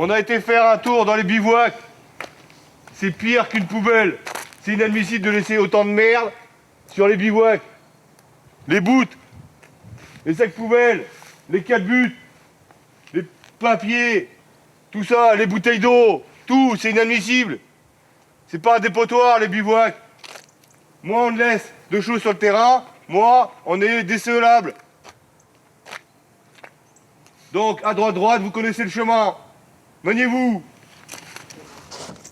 On a été faire un tour dans les bivouacs. C'est pire qu'une poubelle. C'est inadmissible de laisser autant de merde sur les bivouacs. Les bouttes, les sacs poubelles, les calbutes, les papiers, Tout ça, les bouteilles d'eau, tout, c'est inadmissible. C'est pas un dépotoir, les bivouacs. Moi, on laisse de choses sur le terrain. Moi, on est décelable. Donc, à droite, vous connaissez le chemin. Maniez-vous.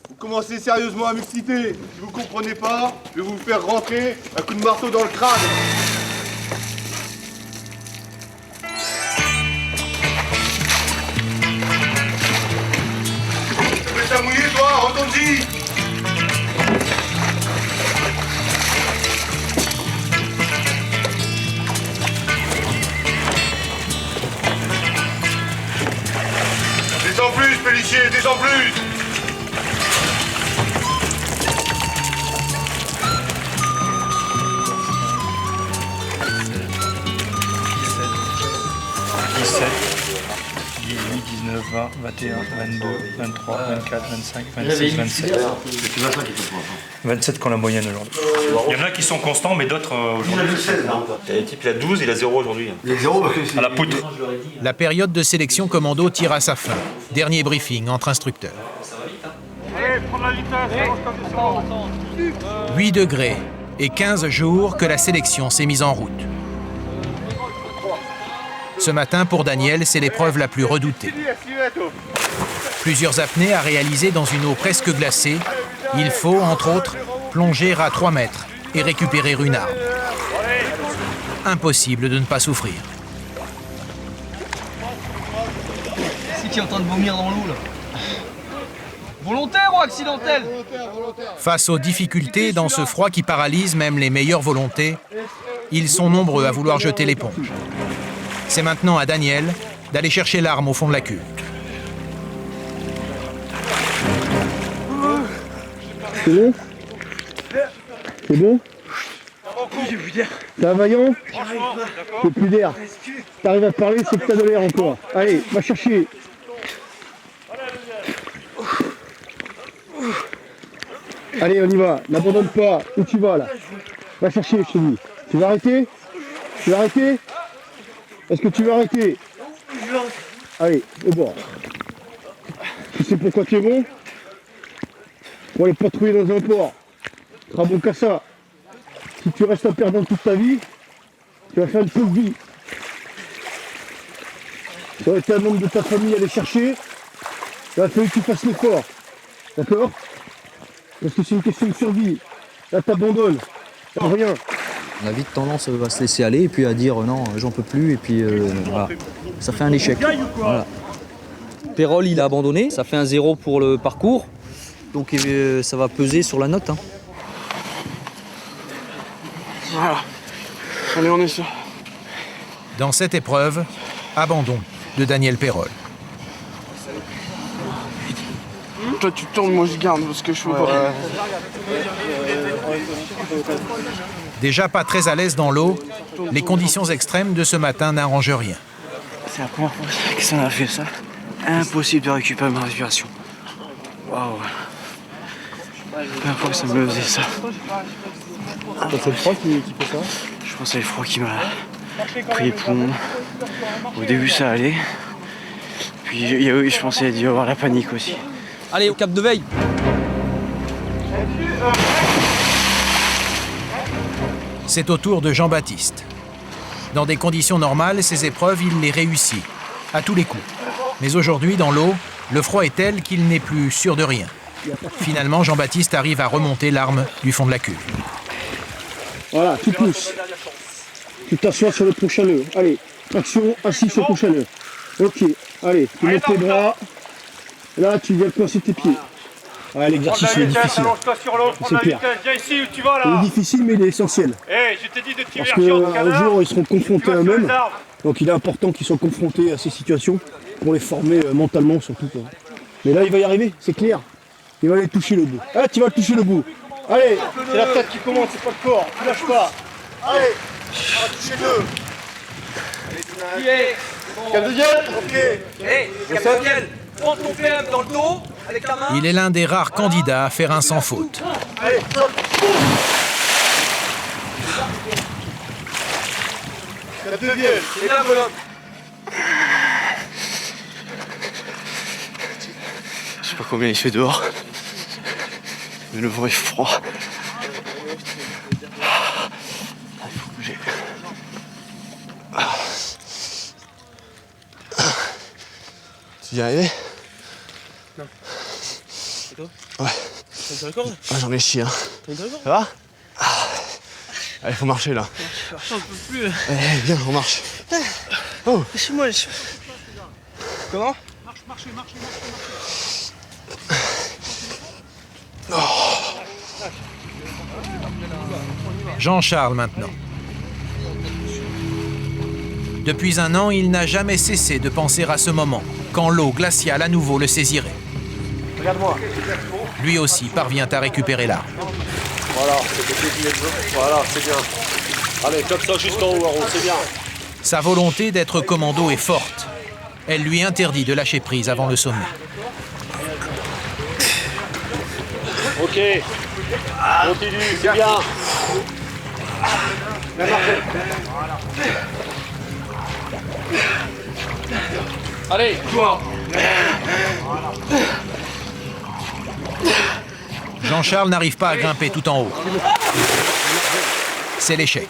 Vous commencez sérieusement à m'exciter. Si vous comprenez pas, je vais vous faire rentrer un coup de marteau dans le crâne. Tu fais ça mouiller, toi, retourne-y. Descends plus, Pélissier, descends plus. ...19, 20, 21, 22, 23, 24, 25, 26, 27. 27 qu'on a la moyenne aujourd'hui. Il y en a qui sont constants, mais d'autres aujourd'hui. Il y a un type, il a 12, il a 0 aujourd'hui. Il a 0 parce que c'est... À la poutre. La période de sélection commando tire à sa fin. Dernier briefing entre instructeurs. Allez, prends la vitesse, 8 degrés et 15 jours que la sélection s'est mise en route. Ce matin, pour Daniel, c'est l'épreuve la plus redoutée. Plusieurs apnées à réaliser dans une eau presque glacée. Il faut, entre autres, plonger à 3 mètres et récupérer une arme. Impossible de ne pas souffrir. C'est qui est en train de vomir dans l'eau là? Volontaire ou accidentel? Face aux difficultés dans ce froid qui paralyse même les meilleures volontés, ils sont nombreux à vouloir jeter l'éponge. C'est maintenant à Daniel d'aller chercher l'arme au fond de la cuve. C'est bon? C'est bon? T'as un vaillant? T'as plus d'air. T'arrives à parler, c'est que t'as de l'air encore. Allez, va chercher. Allez, on y va. N'abandonne pas. Où tu vas là? Va chercher, je te dis. Tu vas arrêter? Tu vas arrêter? Est-ce que tu vas arrêter? Allez, au bord. Tu sais pourquoi tu es bon? Pour aller patrouiller dans un port. Tu seras bon qu'à ça. Si tu restes un perdant toute ta vie, tu vas faire une pauvre vie. Tu aurais été un membre de ta famille à aller chercher, il va falloir que tu fasses l'effort. D'accord? Parce que c'est une question de survie. Là, t'abandonnes. T'as rien. On a vite tendance à se laisser aller et puis à dire non, j'en peux plus, et puis voilà. Ça fait un échec. Voilà. Pérol, il a abandonné, ça fait un 0 pour le parcours, donc ça va peser sur la note. Hein. Voilà. Allez, on est sûr. Dans cette épreuve, abandon de Daniel Pérol. Toi, tu tournes, moi je garde parce que je suis pas. Déjà pas très à l'aise dans l'eau, les conditions extrêmes de ce matin n'arrangent rien. C'est la première fois que ça m'a fait ça. Impossible de récupérer ma respiration. Waouh. La première fois que ça me faisait ça. C'est le froid qui fait ça? Je pense que c'est le froid qui m'a pris les poumons. Au début ça allait. Puis je pensais qu'il y a dû y avoir la panique aussi. Allez, au cap de veille. C'est au tour de Jean-Baptiste. Dans des conditions normales, ces épreuves, il les réussit, à tous les coups. Mais aujourd'hui, dans l'eau, le froid est tel qu'il n'est plus sûr de rien. Finalement, Jean-Baptiste arrive à remonter l'arme du fond de la cuve. Voilà, tu pousses. Tu t'assois sur le prochain nœud. Allez, traction, assis sur le prochain nœud. Ok, allez, tu mets tes bras. Là, tu viens coincer tes pieds. Ouais, l'exercice est difficile. C'est clair. Viens ici où tu vas Il là. est difficile, mais il est essentiel. Hey, je t'ai dit de tirer Parce qu'un jour, ils seront confrontés à eux-mêmes. Donc il est important qu'ils soient confrontés à ces situations pour les former mentalement surtout. Mais là, il va y arriver, c'est clair. Il va aller toucher le bout. Ah, tu vas toucher le bout. Allez, c'est la tête qui commence, c'est pas le corps. Tu lâches pas. Allez, on va toucher deux. Cap de Vielle. Ok. Hey, Cap de Vielle, prends ton PM dans le dos avec la main. Il est l'un des rares candidats à faire un sans faute. Allez, stop. Cap de Vielle. C'est là, bonhomme. Je sais pas combien il fait dehors. Mais le vent est froid. Il faut bouger. Tu y es arrivé? Non. Et toi? Ouais. T'as une télécommande? Ouais, j'en ai chié. Hein. T'as une télécommande? Ça va? Allez, faut marcher là. J'en peux plus. Allez, viens, on marche. Oh. Lâchez-moi. Comment? Marchez. Jean-Charles maintenant. Depuis un an, il n'a jamais cessé de penser à ce moment, quand l'eau glaciale à nouveau le saisirait. Regarde-moi. Lui aussi parvient à récupérer l'arme. Voilà, c'est bien. Allez, comme ça jusqu'en haut, Haro, c'est bien. Sa volonté d'être commando est forte. Elle lui interdit de lâcher prise avant le sommet. Ok. Continue, c'est bien. Allez, toi. Jean-Charles n'arrive pas à grimper tout en haut. C'est l'échec.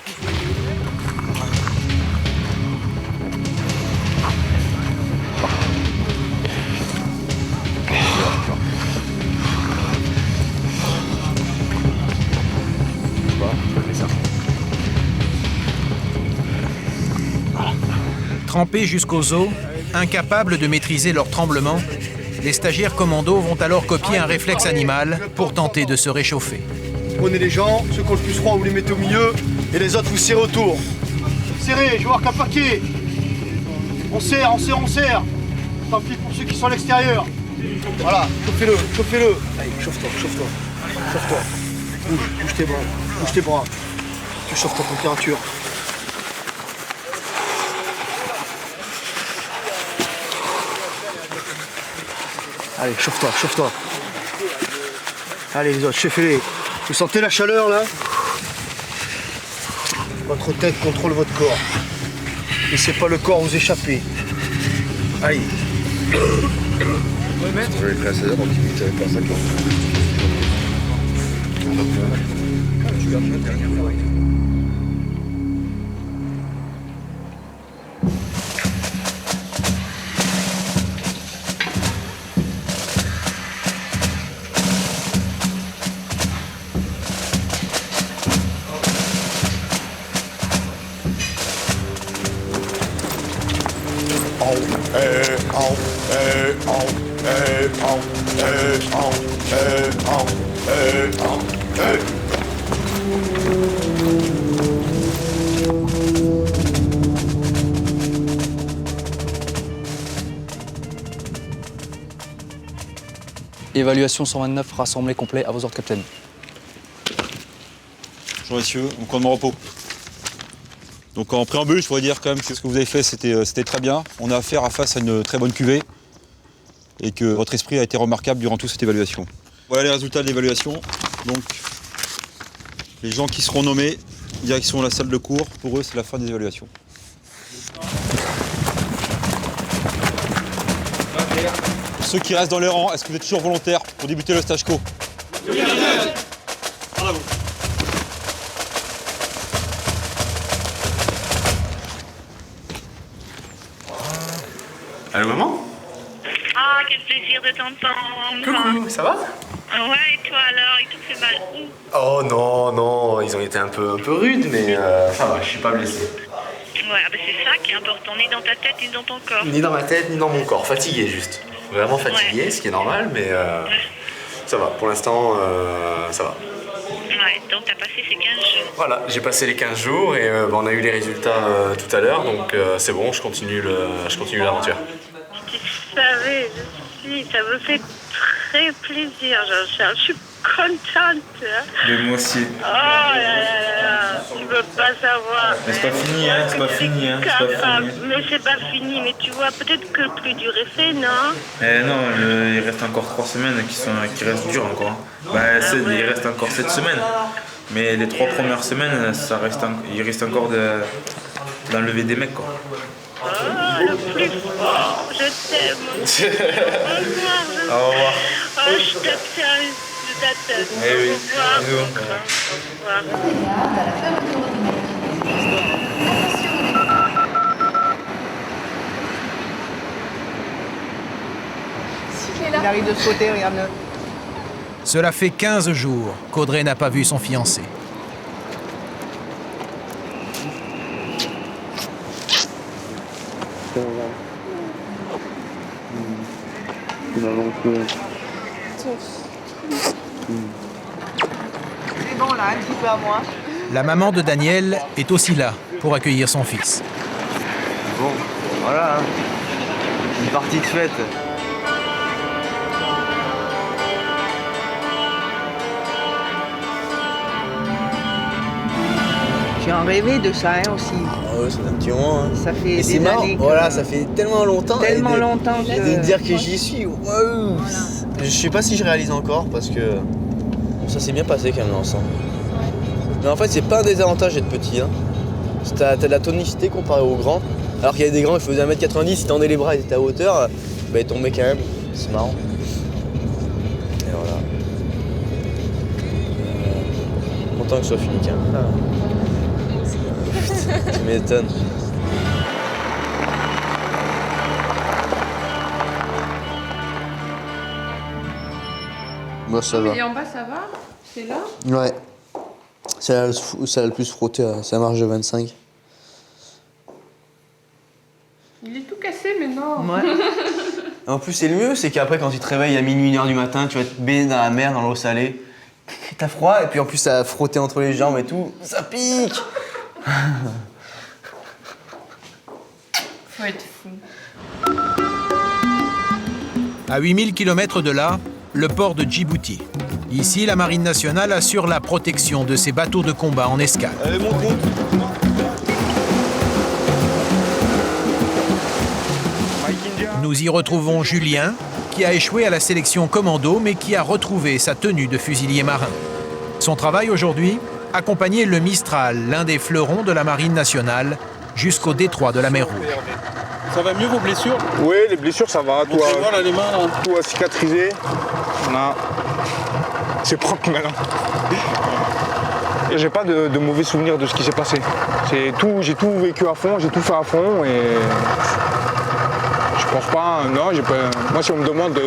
Trempés jusqu'aux os, incapables de maîtriser leur tremblement, les stagiaires commandos vont alors copier un réflexe animal pour tenter de se réchauffer. Prenez les gens, ceux qui ont le plus froid, vous les mettez au milieu, et les autres vous serrez autour. Serrez, je vais voir qu'un paquet. On serre. Tant pis pour ceux qui sont à l'extérieur. Voilà, chauffez-le. Allez, chauffe-toi. Bouge tes bras. Tu chauffes ta température. Allez, chauffe-toi. Allez les autres, chauffez-les. Vous sentez la chaleur là? Votre tête contrôle votre corps. Laissez pas le corps vous échapper. Allez. J'avais pris à 16h, donc il n'avait pas ça. Évaluation 129, rassemblé complet à vos ordres, capitaine. Bonjour messieurs, mon camp de repos. Donc en préambule, je pourrais dire quand même que ce que vous avez fait, c'était très bien. On a affaire face à une très bonne cuvée et que votre esprit a été remarquable durant toute cette évaluation. Voilà les résultats de l'évaluation. Donc les gens qui seront nommés, direction la salle de cours, pour eux c'est la fin des évaluations. Ceux qui restent dans les rangs, est-ce que vous êtes toujours volontaires pour débuter le stage co? Oui, bravo. Allô maman? Ah, quel plaisir de t'entendre. Coucou, ça va? Ouais, et toi alors, ils t'ont fait mal où? Oh non, ils ont été un peu rudes, mais ça va, je suis pas blessé. Ouais, bah c'est ça qui est important, ni dans ta tête, ni dans ton corps. Ni dans ma tête, ni dans mon corps, fatigué juste. Vraiment fatigué, ce qui est normal, mais ça va, pour l'instant, ça va. Ouais, donc t'as passé ces 15 jours. Voilà, j'ai passé les 15 jours et on a eu les résultats tout à l'heure, donc c'est bon, je continue l'aventure. Tu savais, ça me fait très plaisir, Jean-Charles. Je suis contente. Mais moi aussi. Oh là là, tu peux pas savoir. Mais c'est pas fini, hein, c'est pas fini, hein, c'est pas fini. Mais c'est pas fini, mais tu vois, peut-être que le plus dur est fait, non? Non, il reste encore 3 semaines qui restent dures encore. Il reste encore 7 semaines. Mais les 3 premières semaines, il reste encore d'enlever des mecs, quoi. Oh, le plus fort. Je t'aime. Au revoir. Au revoir. Oh, je t'aime de ta tête. Eh oui. Au revoir. Bisous. Au revoir. Il arrive de ce côté, regarde-le. Cela fait 15 jours qu'Audrey n'a pas vu son fiancé. C'est bon là, un petit peu à moi. La maman de Daniel est aussi là pour accueillir son fils. Bon, voilà. Une partie de fête. J'ai en rêvé de ça aussi. Ah ouais, ça fait un petit moment. Hein. Ça fait Et c'est des marrant, années. voilà, ça fait tellement longtemps. Tellement longtemps de dire que j'y suis. Waouh. Je sais pas si je réalise encore parce que bon, ça s'est bien passé quand même l'ensemble. Mais en fait, c'est pas un désavantage d'être petit. Hein. T'as de la tonicité comparé aux grands. Alors qu'il y a des grands, ils faisaient 1m90, ils tendaient les bras, ils étaient à hauteur, bah ils tombaient quand même. C'est marrant. Et voilà. Content que ce soit fini quand même. Tu m'étonnes. Moi ça va. Et en bas, ça va? C'est là? Ouais. Ça a le plus frotté, ça marche de 25. Il est tout cassé maintenant. Ouais. En plus, c'est le mieux, c'est qu'après, quand tu te réveilles à minuit, 1h du matin, tu vas te baigner dans la mer, dans l'eau salée. T'as froid, et puis en plus, ça a frotté entre les jambes et tout. Ça pique. Faut être fou. À 8000 km de là, le port de Djibouti. Ici, la Marine nationale assure la protection de ses bateaux de combat en escale. Allez, mon compte. Nous y retrouvons Julien, qui a échoué à la sélection commando, mais qui a retrouvé sa tenue de fusilier marin. Son travail aujourd'hui, accompagner le Mistral, l'un des fleurons de la Marine nationale, jusqu'au détroit de la mer Rouge. Ça va mieux vos blessures? Oui, les blessures ça va. Tout là, les mains, là. Tout a cicatrisé. Non. C'est propre maintenant. Et j'ai pas de mauvais souvenirs de ce qui s'est passé. J'ai tout vécu à fond, j'ai tout fait à fond et je pense pas. Non, j'ai pas. Moi, si on me demande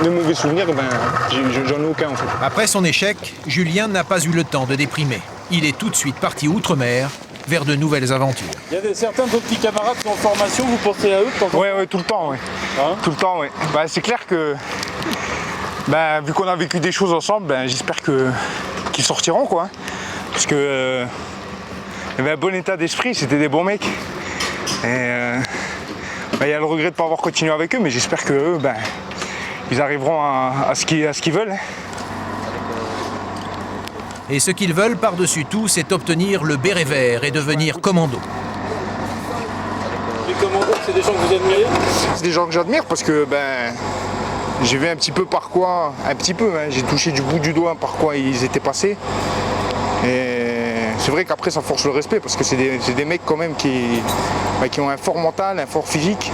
mes mauvais souvenirs, ben j'en ai aucun en fait. Après son échec, Julien n'a pas eu le temps de déprimer. Il est tout de suite parti outre-mer vers de nouvelles aventures. Il y a certains de vos petits camarades qui sont en formation, vous pensez à eux de temps en temps? Oui, tout le temps, oui. Hein? Tout le temps, oui. Bah, c'est clair que, vu qu'on a vécu des choses ensemble, j'espère qu'ils sortiront, quoi. Parce que il y avait un bon état d'esprit, c'était des bons mecs. Et il y a le regret de ne pas avoir continué avec eux, mais j'espère qu'eux, ils arriveront à ce qu'ils veulent. Et ce qu'ils veulent par-dessus tout, c'est obtenir le béret vert et devenir commando. Les commandos, c'est des gens que vous admirez? C'est des gens que j'admire parce que j'ai vu un petit peu par quoi, j'ai touché du bout du doigt par quoi ils étaient passés. Et c'est vrai qu'après ça force le respect parce que c'est des mecs quand même qui ont un fort mental, un fort physique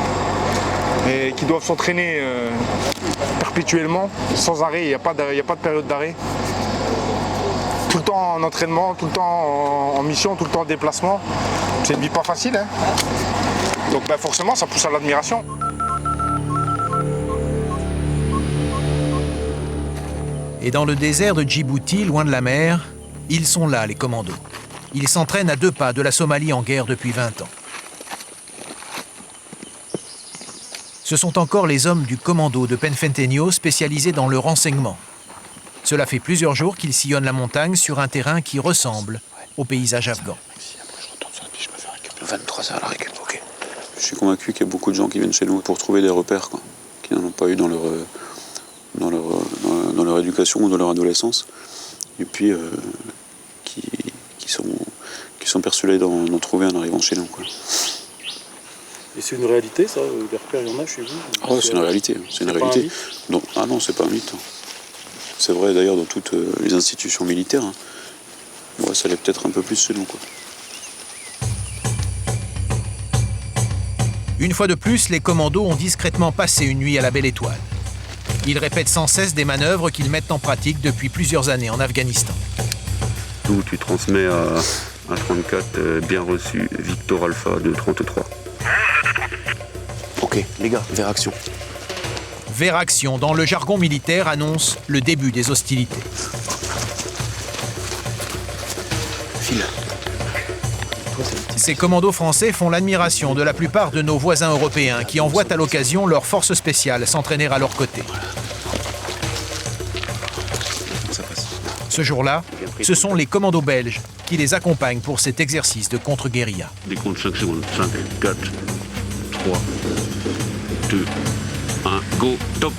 et qui doivent s'entraîner perpétuellement, sans arrêt, il n'y a pas de période d'arrêt. Tout le temps en entraînement, tout le temps en mission, tout le temps en déplacement. C'est une vie pas facile, hein. Donc forcément ça pousse à l'admiration. Et dans le désert de Djibouti, loin de la mer, ils sont là, les commandos. Ils s'entraînent à 2 pas de la Somalie en guerre depuis 20 ans. Ce sont encore les hommes du commando de Penfentenyo spécialisés dans le renseignement. Cela fait plusieurs jours qu'ils sillonnent la montagne sur un terrain qui ressemble au paysage afghan. 23 heures à la récup, ok. Je suis convaincu qu'il y a beaucoup de gens qui viennent chez nous pour trouver des repères, quoi, qui n'en ont pas eu dans leur éducation ou dans leur adolescence, et puis qui sont persuadés d'en trouver en arrivant chez nous, quoi. Et c'est une réalité, ça? Des repères, il y en a chez vous? Ah ouais, c'est une réalité. C'est une réalité. Donc, ah non, c'est pas un mythe. C'est vrai d'ailleurs dans toutes les institutions militaires. Hein. Ouais, ça l'est peut-être un peu plus chez nous, quoi. Une fois de plus, les commandos ont discrètement passé une nuit à la Belle Étoile. Ils répètent sans cesse des manœuvres qu'ils mettent en pratique depuis plusieurs années en Afghanistan. Tout, tu transmets à 34, bien reçu, Victor Alpha de 33. Ok, les gars, vers action. Vers action, dans le jargon militaire, annonce le début des hostilités. File. Ces commandos français font l'admiration de la plupart de nos voisins européens qui envoient à l'occasion leurs forces spéciales s'entraîner à leur côté. Ce jour-là, ce sont les commandos belges qui les accompagnent pour cet exercice de contre-guérilla. Décompte 5 secondes. 5, 4, 3, 2, 1, go, top.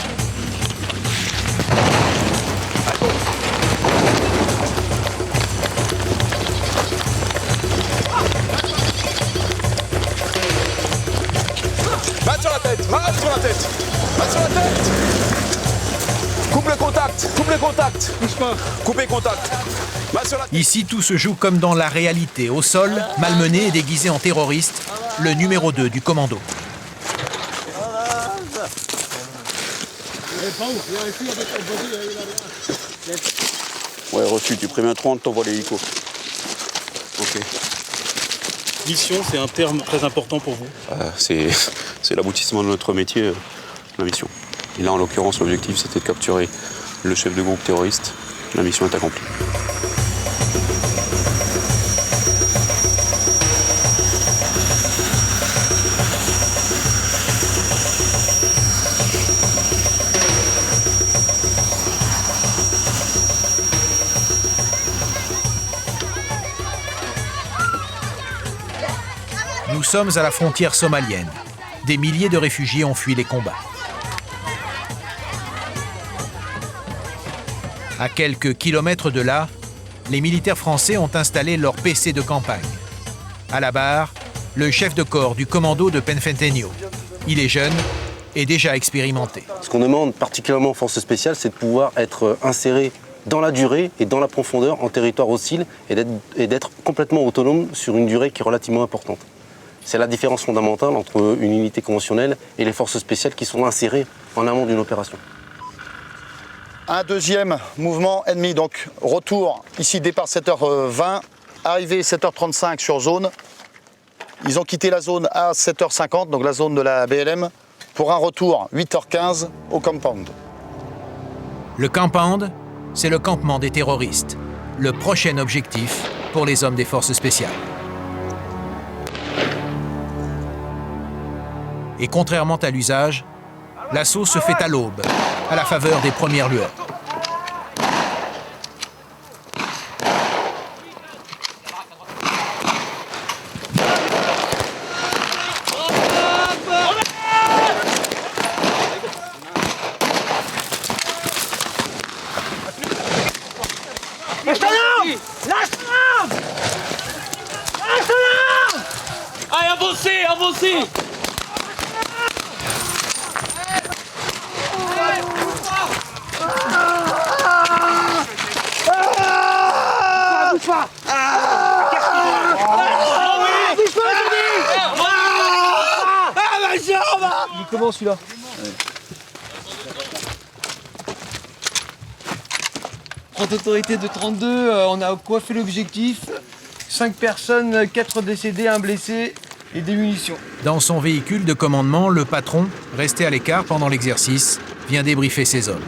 Main sur la tête, main sur la tête, main sur la tête. Coupe le contact, bouge pas. Coupez contact. Main sur la tête. Ici, tout se joue comme dans la réalité. Au sol, malmené et déguisé en terroriste, le numéro 2 du commando. Ouais, reçu, tu préviens 30, t'envoies l'hélico. Ok. Mission, c'est un terme très important pour vous. C'est l'aboutissement de notre métier, la mission. Et là, en l'occurrence, l'objectif, c'était de capturer le chef de groupe terroriste. La mission est accomplie. Nous sommes à la frontière somalienne. Des milliers de réfugiés ont fui les combats. À quelques kilomètres de là, les militaires français ont installé leur PC de campagne. À la barre, le chef de corps du commando de Penfentenyo. Il est jeune et déjà expérimenté. Ce qu'on demande particulièrement aux forces spéciales, c'est de pouvoir être inséré dans la durée et dans la profondeur en territoire hostile et d'être complètement autonome sur une durée qui est relativement importante. C'est la différence fondamentale entre une unité conventionnelle et les forces spéciales qui sont insérées en amont d'une opération. Un deuxième mouvement ennemi, donc retour, ici départ 7h20, arrivée 7h35 sur zone. Ils ont quitté la zone à 7h50, donc la zone de la BLM, pour un retour 8h15 au compound. Le compound, c'est le campement des terroristes, le prochain objectif pour les hommes des forces spéciales. Et contrairement à l'usage, l'assaut se fait à l'aube, à la faveur des premières lueurs. Lâche ton arme! Lâche ton arme! Lâche ton arme! Allez, avancez, avancez! Il commence celui-là. Prendre autorité de 32, on a coiffé l'objectif. 5 personnes, 4 décédés, 1 blessé et des munitions. Dans son véhicule de commandement, le patron, resté à l'écart pendant l'exercice, vient débriefer ses hommes.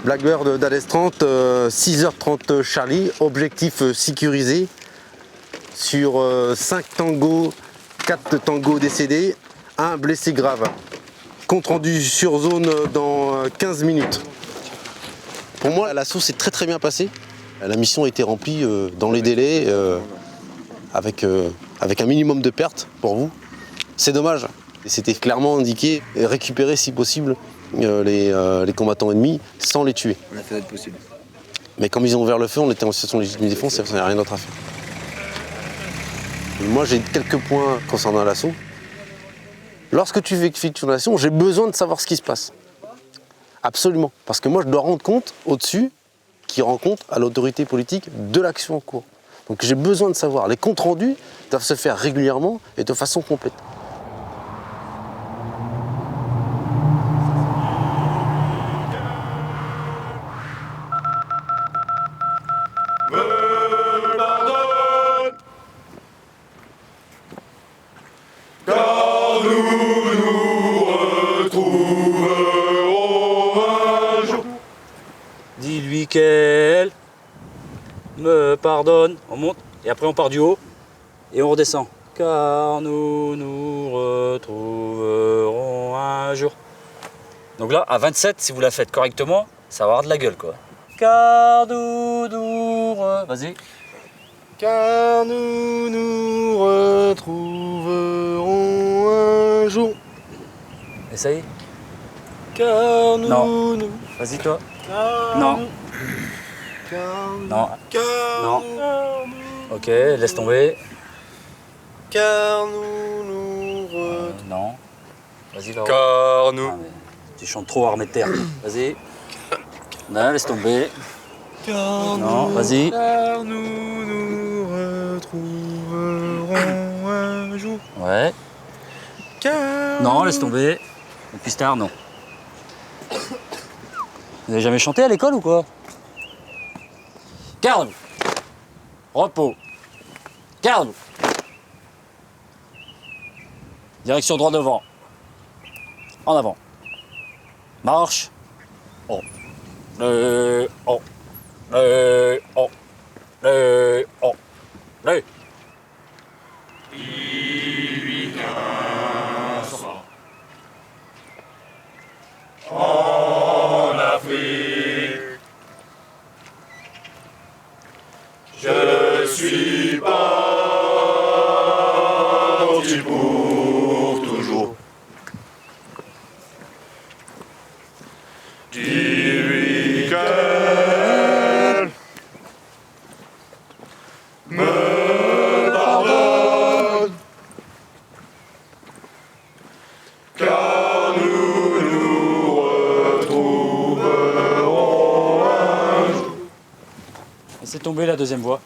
Blackbird d'Adès 30, 6h30 Charlie, objectif sécurisé sur 5 tangos, 4 tangos décédés, 1 blessé grave. Compte rendu sur zone dans 15 minutes. Pour moi, l'assaut s'est très bien passé. La mission a été remplie dans les délais, avec un minimum de pertes pour vous. C'est dommage. C'était clairement indiqué, récupérer si possible les combattants ennemis sans les tuer. On a fait notre possible. Mais comme ils ont ouvert le feu, on était en situation de légitime défense, il n'y a rien d'autre à faire. Moi, j'ai quelques points concernant l'assaut. Lorsque tu effectues une action, j'ai besoin de savoir ce qui se passe. Absolument. Parce que moi, je dois rendre compte au-dessus, qui rend compte à l'autorité politique de l'action en cours. Donc j'ai besoin de savoir. Les comptes rendus doivent se faire régulièrement et de façon complète. celui qu'elle me pardonne. On monte et après on part du haut et on redescend. Car nous nous retrouverons un jour. Donc là, à 27, si vous la faites correctement, ça va avoir de la gueule, quoi. Car nous nous... Vas-y. Car nous nous retrouverons un jour. Essaye. Car nous... Non. nous... Vas-y, toi. Car Non. nous- Car nous... Non. Car Non. nous... Ok, laisse tomber. Car nous nous Non. Vas-y, va. Car nous... Tu chantes trop armée de terre. Vas-y. Non, laisse tomber. Car Non, vas-y. Car nous nous retrouverons un jour. Ouais. Car Non, laisse tomber. Et puis star, non. Vous avez jamais chanté à l'école ou quoi? Garde. Repos. Garde. Direction droit devant. En avant. Marche. Oh. Oh. Oh. Oh. Oh. En Afrique, je suis parti pour toujours. Dis-lui qu'elle me pardonne, car nous nous retrouverons un jour. Laissez tomber la deuxième voie.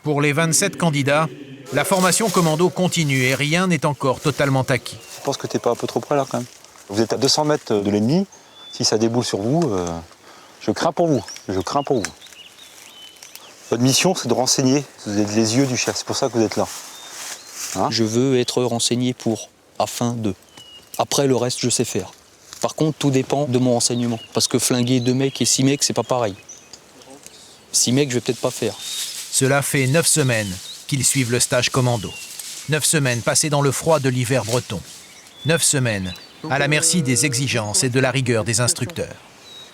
Pour les 27 candidats, la formation commando continue et rien n'est encore totalement acquis. Je pense que t'es pas un peu trop près là quand même. Vous êtes à 200 mètres de l'ennemi. Si ça déboule sur vous, je crains pour vous. Je crains pour vous. Votre mission, c'est de renseigner. Vous êtes les yeux du chef. C'est pour ça que vous êtes là. Je veux être renseigné pour, afin de. Après, le reste, je sais faire. Par contre, tout dépend de mon renseignement. Parce que flinguer 2 mecs et 6 mecs, c'est pas pareil. 6 mecs, je vais peut-être pas faire. Cela fait 9 semaines qu'ils suivent le stage commando. 9 semaines passées dans le froid de l'hiver breton. 9 semaines à la merci des exigences et de la rigueur des instructeurs.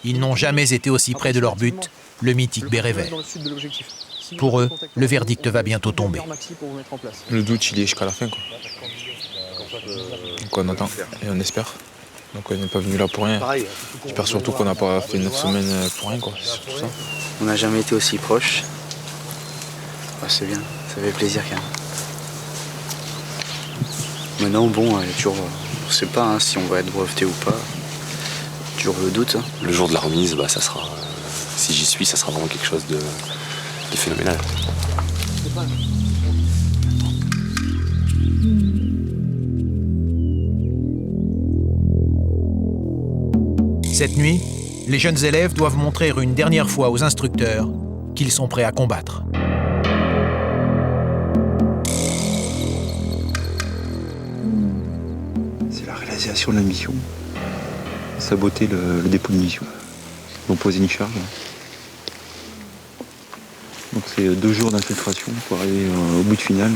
Ils n'ont jamais été aussi près de leur but, le mythique béret vert. Pour eux, le verdict va bientôt tomber. Le doute, il est jusqu'à la fin, quoi. Donc on attend et on espère. Donc on n'est pas venu là pour rien. J'espère surtout qu'on n'a pas fait 9 semaines pour rien, quoi. C'est surtout ça. On n'a jamais été aussi proches. Ouais, c'est bien, ça fait plaisir quand même. Maintenant, bon, il y a toujours, on ne sait pas hein, si on va être breveté ou pas. Toujours le doute. Hein. Le jour de la remise, ça sera, si j'y suis, ça sera vraiment quelque chose de phénoménal. Cette nuit, les jeunes élèves doivent montrer une dernière fois aux instructeurs qu'ils sont prêts à combattre. C'est la réalisation de la mission. Saboter le dépôt de mission. Donc poser une charge. Donc c'est 2 jours d'infiltration pour arriver au but final.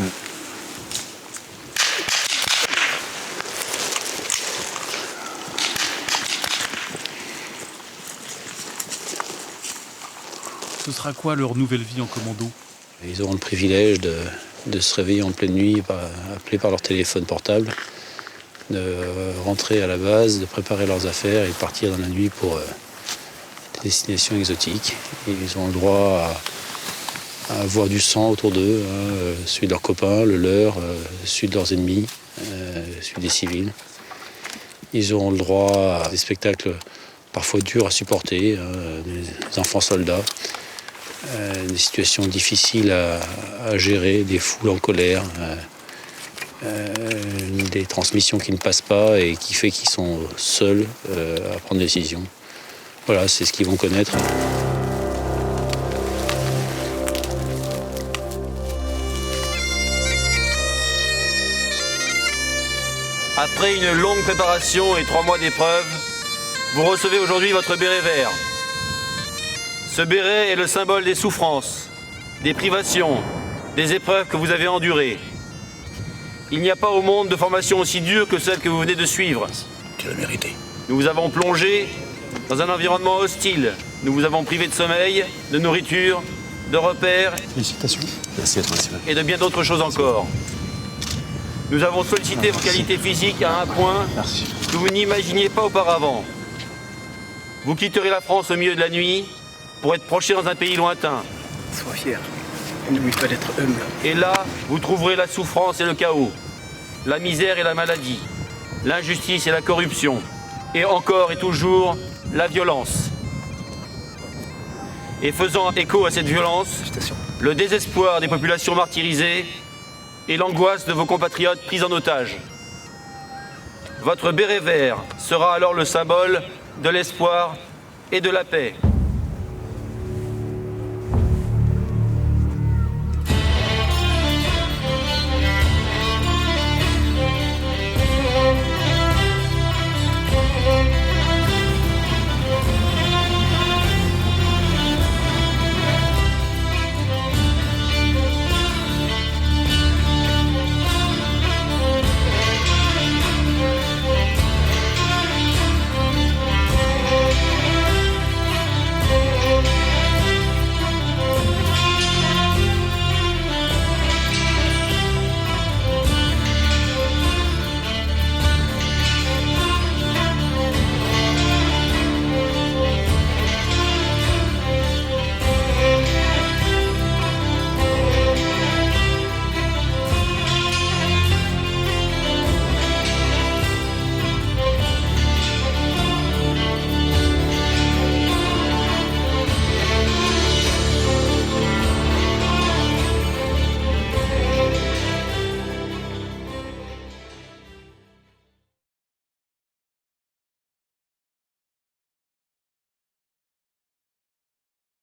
Ce sera quoi leur nouvelle vie en commando? Ils auront le privilège de se réveiller en pleine nuit, appelés par leur téléphone portable, de rentrer à la base, de préparer leurs affaires et de partir dans la nuit pour des destinations exotiques. Et ils ont le droit à voir du sang autour d'eux, hein, celui de leurs copains, le leur, celui de leurs ennemis, celui des civils. Ils auront le droit à des spectacles parfois durs à supporter, hein, des enfants soldats. Des situations difficiles à gérer, des foules en colère, des transmissions qui ne passent pas et qui fait qu'ils sont seuls à prendre des décisions. Voilà, c'est ce qu'ils vont connaître. Après une longue préparation et 3 mois d'épreuve, vous recevez aujourd'hui votre béret vert. Ce béret est le symbole des souffrances, des privations, des épreuves que vous avez endurées. Il n'y a pas au monde de formation aussi dure que celle que vous venez de suivre. Tu l'as mérité. Nous vous avons plongé dans un environnement hostile. Nous vous avons privé de sommeil, de nourriture, de repères. Félicitations. Merci, maître national. Et de bien d'autres choses encore. Nous avons sollicité vos qualités physiques à un point que vous n'imaginiez pas auparavant. Vous quitterez la France au milieu de la nuit pour être projeté dans un pays lointain. Sois fier. Et n'oublie pas d'être humble. Et là, vous trouverez la souffrance et le chaos, la misère et la maladie, l'injustice et la corruption, et encore et toujours la violence. Et faisant écho à cette violence, le désespoir des populations martyrisées et l'angoisse de vos compatriotes pris en otage. Votre béret vert sera alors le symbole de l'espoir et de la paix.